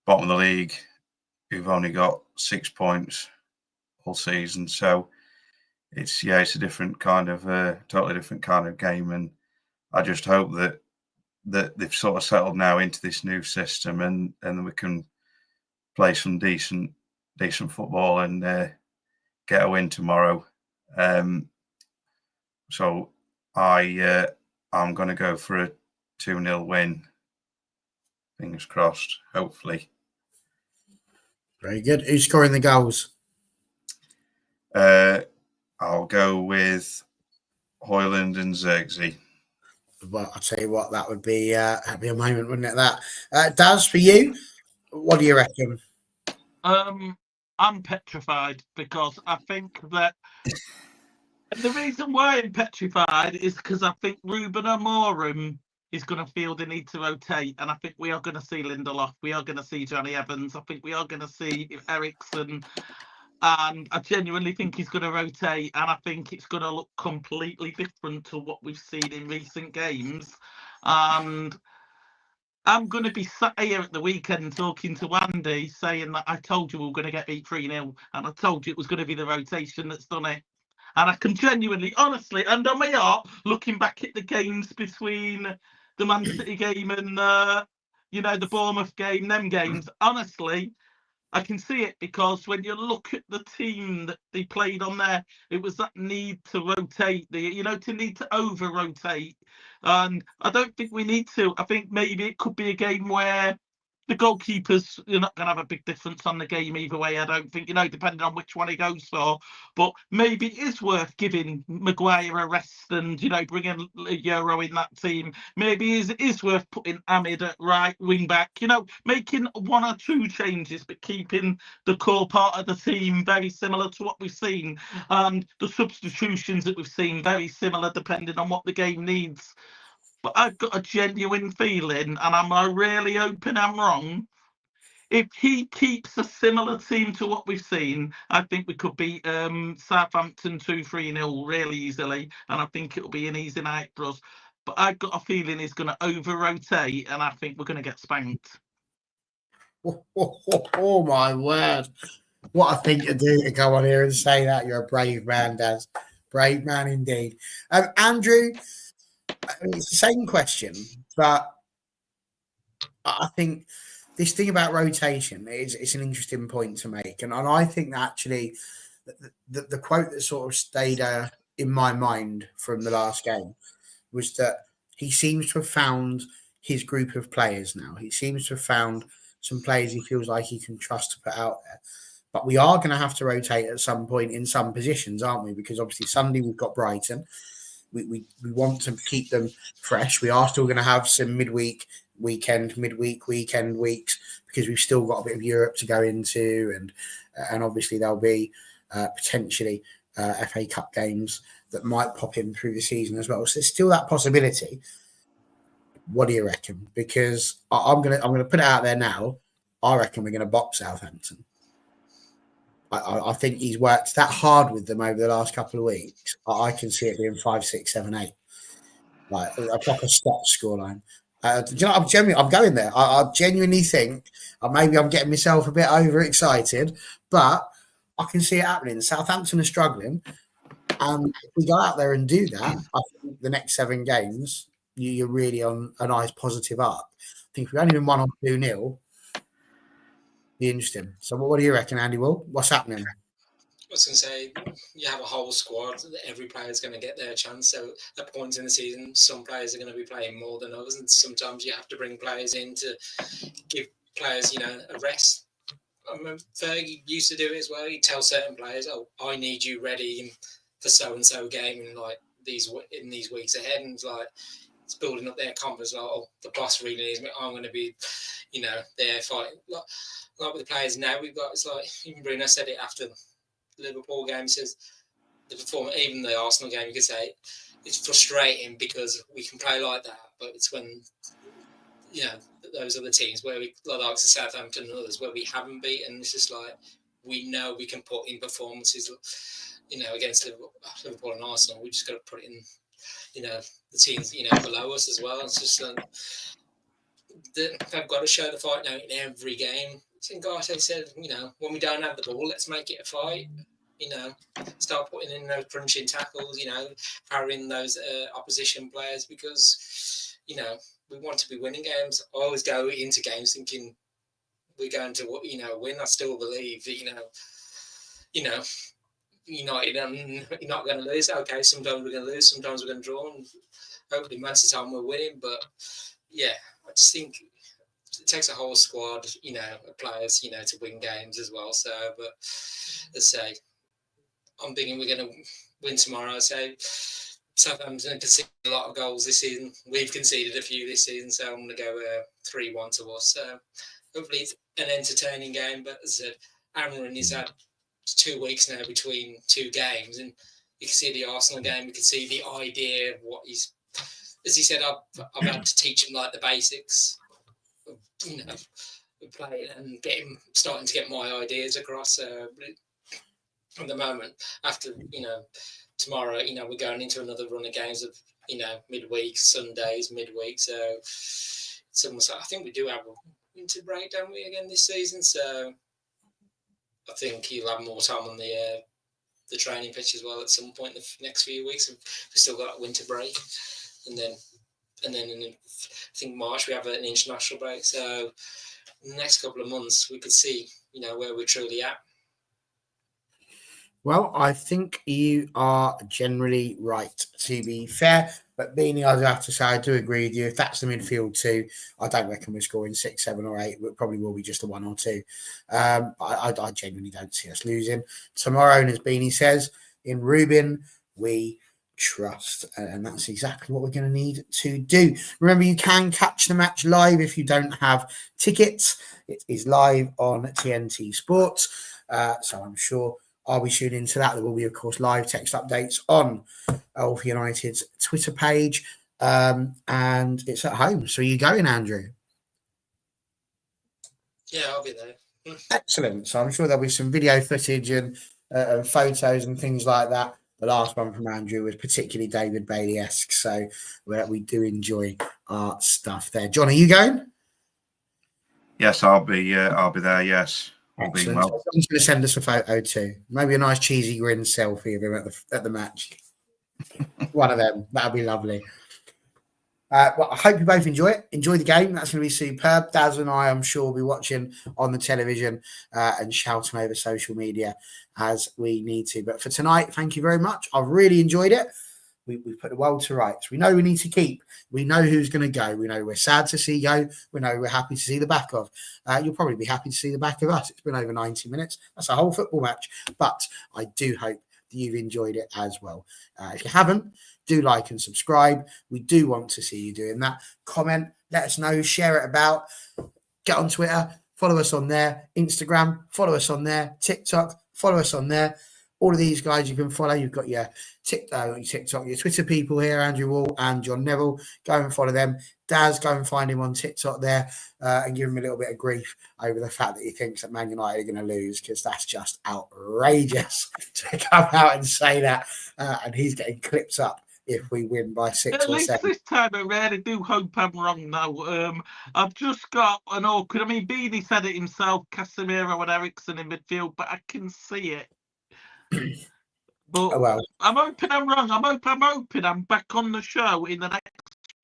Speaker 3: bottom of the league, who've only got 6 points all season, so it's a different kind of totally different kind of game, and I just hope that they've sort of settled now into this new system, and then we can play some decent football and get a win tomorrow. So I'm going to go for a 2-0 win. Fingers crossed, hopefully.
Speaker 1: Very good. Who's scoring the goals?
Speaker 3: I'll go with Hoyland and Xerxes.
Speaker 1: Well, I'll tell you what, that would be a moment, wouldn't it? That Daz, for you, what do you reckon?
Speaker 4: I'm petrified because I think that the reason why I'm petrified is because I think Ruben Amorim is going to feel the need to rotate, and I think we are going to see Lindelof, we are going to see Johnny Evans, I think we are going to see Ericsson, and I genuinely think he's going to rotate, and I think it's going to look completely different to what we've seen in recent games. And I'm going to be sat here at the weekend talking to Andy saying that I told you we were going to get beat 3-0, and I told you it was going to be the rotation that's done it. And I can genuinely, honestly, and on my heart, looking back at the games between the Man City game and, the Bournemouth game, them games, honestly, I can see it, because when you look at the team that they played on there, it was that need to rotate, to need to over-rotate. And I don't think we need to. I think maybe it could be a game where the goalkeepers, you're not going to have a big difference on the game either way, I don't think, depending on which one he goes for. But maybe it is worth giving Maguire a rest and, bringing Euro in that team. Maybe it is worth putting Ahmed at right wing back, making 1 or 2 changes, but keeping the core part of the team very similar to what we've seen. And the substitutions that we've seen very similar depending on what the game needs. But I've got a genuine feeling, and I'm really hoping I'm wrong. If he keeps a similar team to what we've seen, I think we could beat Southampton 2-3-0 really easily, and I think it'll be an easy night for us. But I've got a feeling he's going to over-rotate, and I think we're going to get spanked.
Speaker 1: Oh, my word. What a thing to do, to go on here and say that. You're a brave man, Daz. Brave man indeed. Andrew, it's the same question, but I think this thing about rotation it's an interesting point to make, and I think that actually the quote that sort of stayed in my mind from the last game was that he seems to have found his group of players now. He seems to have found some players he feels like he can trust to put out there. But we are going to have to rotate at some point in some positions, aren't we? Because obviously Sunday we've got Brighton. We want to keep them fresh. We are still going to have some midweek weeks because we've still got a bit of Europe to go into, and obviously there'll be potentially FA Cup games that might pop in through the season as well. So there's still that possibility. What do you reckon? Because I'm gonna put it out there now. I reckon we're going to box Southampton. I think he's worked that hard with them over the last couple of weeks. I can see it being 5, 6, 7, 8, like a proper stat scoreline. Do you know? I'm going there. I genuinely think maybe I'm getting myself a bit overexcited, but I can see it happening. Southampton are struggling, and if we go out there and do that, I think the next 7 games you're really on a nice positive arc. I think if we only been 1 or 2-0. Be interesting. So, what do you reckon, Andy? Will, what's happening?
Speaker 2: I was going to say, you have a whole squad. Every player is going to get their chance. So, at points in the season, some players are going to be playing more than others, and sometimes you have to bring players in to give players, a rest. I remember Fergie used to do it as well. He'd tell certain players, "Oh, I need you ready for so and so game in these weeks ahead," and it's building up their confidence. Like, oh, the boss really needs me. I'm going to be, there fighting. Like with the players now, we've got, it's like, even Bruno said it after the Liverpool game, he says, the performance, even the Arsenal game, you could say, it's frustrating because we can play like that, but it's when, those other teams where we, like Southampton and others, where we haven't beaten, it's just like, we know we can put in performances, against Liverpool and Arsenal. We just got to put it in, the teams, below us as well. It's just they've got to show the fight now in every game. Guys, they said, when we don't have the ball, let's make it a fight. Start putting in those crunching tackles, parrying those opposition players, because, we want to be winning games. I always go into games thinking we're going to, win. I still believe that, United, you're not going to lose. Okay, sometimes we're going to lose, sometimes we're going to draw, and hopefully most of the time we're winning. But yeah, I just think it takes a whole squad, of players, to win games as well. So, but let's say I'm thinking we're going to win tomorrow. So Southampton conceded a lot of goals this season. We've conceded a few this season, so I'm going to go 3-1 to us. So hopefully it's an entertaining game. But as I said, Aaron has had 2 weeks now between two games, and you can see the Arsenal game. You can see the idea of what he's, as he said, I've had to teach him like the basics, of playing and starting to get my ideas across. At the moment, after tomorrow, we're going into another run of games of midweek, Sundays, midweek. So it's almost like, I think we do have a winter break, don't we, again this season? So I think he'll have more time on the training pitch as well at some point in the next few weeks. We've still got a winter break, and then in I think March we have an international break. So in the next couple of months we could see where we're truly at.
Speaker 1: Well, I think you are generally right, to be fair. But Beanie, I'd have to say, I do agree with you. If that's the midfield too, I don't reckon we're scoring 6, 7 or 8. It probably will be just a 1 or 2. I genuinely don't see us losing. Tomorrow, and as Beanie says, in Rubin, we trust. And that's exactly what we're going to need to do. Remember, you can catch the match live if you don't have tickets. It is live on TNT Sports. So I'm sure I'll be tuning into that. There will be, of course, live text updates on All for United's Twitter page. And it's at home. So you going, Andrew?
Speaker 2: Yeah, I'll be there.
Speaker 1: Excellent. So I'm sure there'll be some video footage and photos and things like that. The last one from Andrew was particularly David Bailey-esque. So we do enjoy our stuff there. John, are you going?
Speaker 3: Yes, I'll be there. Yes.
Speaker 1: Excellent. Well. So John's going to send us a photo too. Maybe a nice cheesy grin selfie of him at the match. One of them. That'll be lovely. Well, I hope you both enjoy it. Enjoy the game. That's going to be superb. Daz and I, I'm sure, will be watching on the television and shouting over social media as we need to. But for tonight, thank you very much. I've really enjoyed it. We've put the world to rights. We know we need to keep. We know who's going to go. We know we're sad to see go. We know we're happy to see the back of. You'll probably be happy to see the back of us. It's been over 90 minutes. That's a whole football match. But I do hope that you've enjoyed it as well. If you haven't, do like and subscribe. We do want to see you doing that. Comment, let us know, share it about. Get on Twitter, follow us on there. Instagram, follow us on there. TikTok, follow us on there. All of these guys you can follow. You've got your TikTok, your Twitter people here, Andrew Wall and John Neville. Go and follow them. Daz, go and find him on TikTok there and give him a little bit of grief over the fact that he thinks that Man United are going to lose, because that's just outrageous to come out and say that. And he's getting clips up if we win by 6
Speaker 4: At
Speaker 1: or
Speaker 4: least
Speaker 1: 7.
Speaker 4: this time I really do hope I'm wrong now. I've just got an awkward. I mean, Beanie said it himself, Casemiro and Eriksen in midfield, but I can see it. But
Speaker 1: Oh, well.
Speaker 4: I'm hoping I'm wrong. I'm hoping I'm back on the show in the next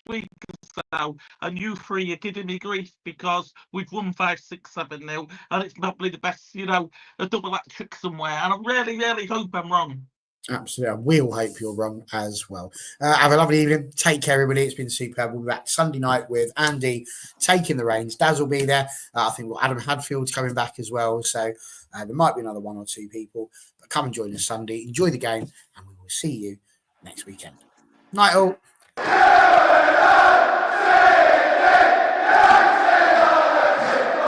Speaker 4: week or so, and you three are giving me grief because we've won 5-6-7-0, and it's probably the best, a double hat trick somewhere. And I really, really hope I'm wrong.
Speaker 1: Absolutely. We all hope you're wrong as well. Have a lovely evening. Take care, everybody. It's been superb. We'll be back Sunday night with Andy taking the reins. Daz will be there. I think Adam Hadfield's coming back as well. So there might be another 1 or 2 people. But come and join us Sunday. Enjoy the game, and we will see you next weekend. Night all.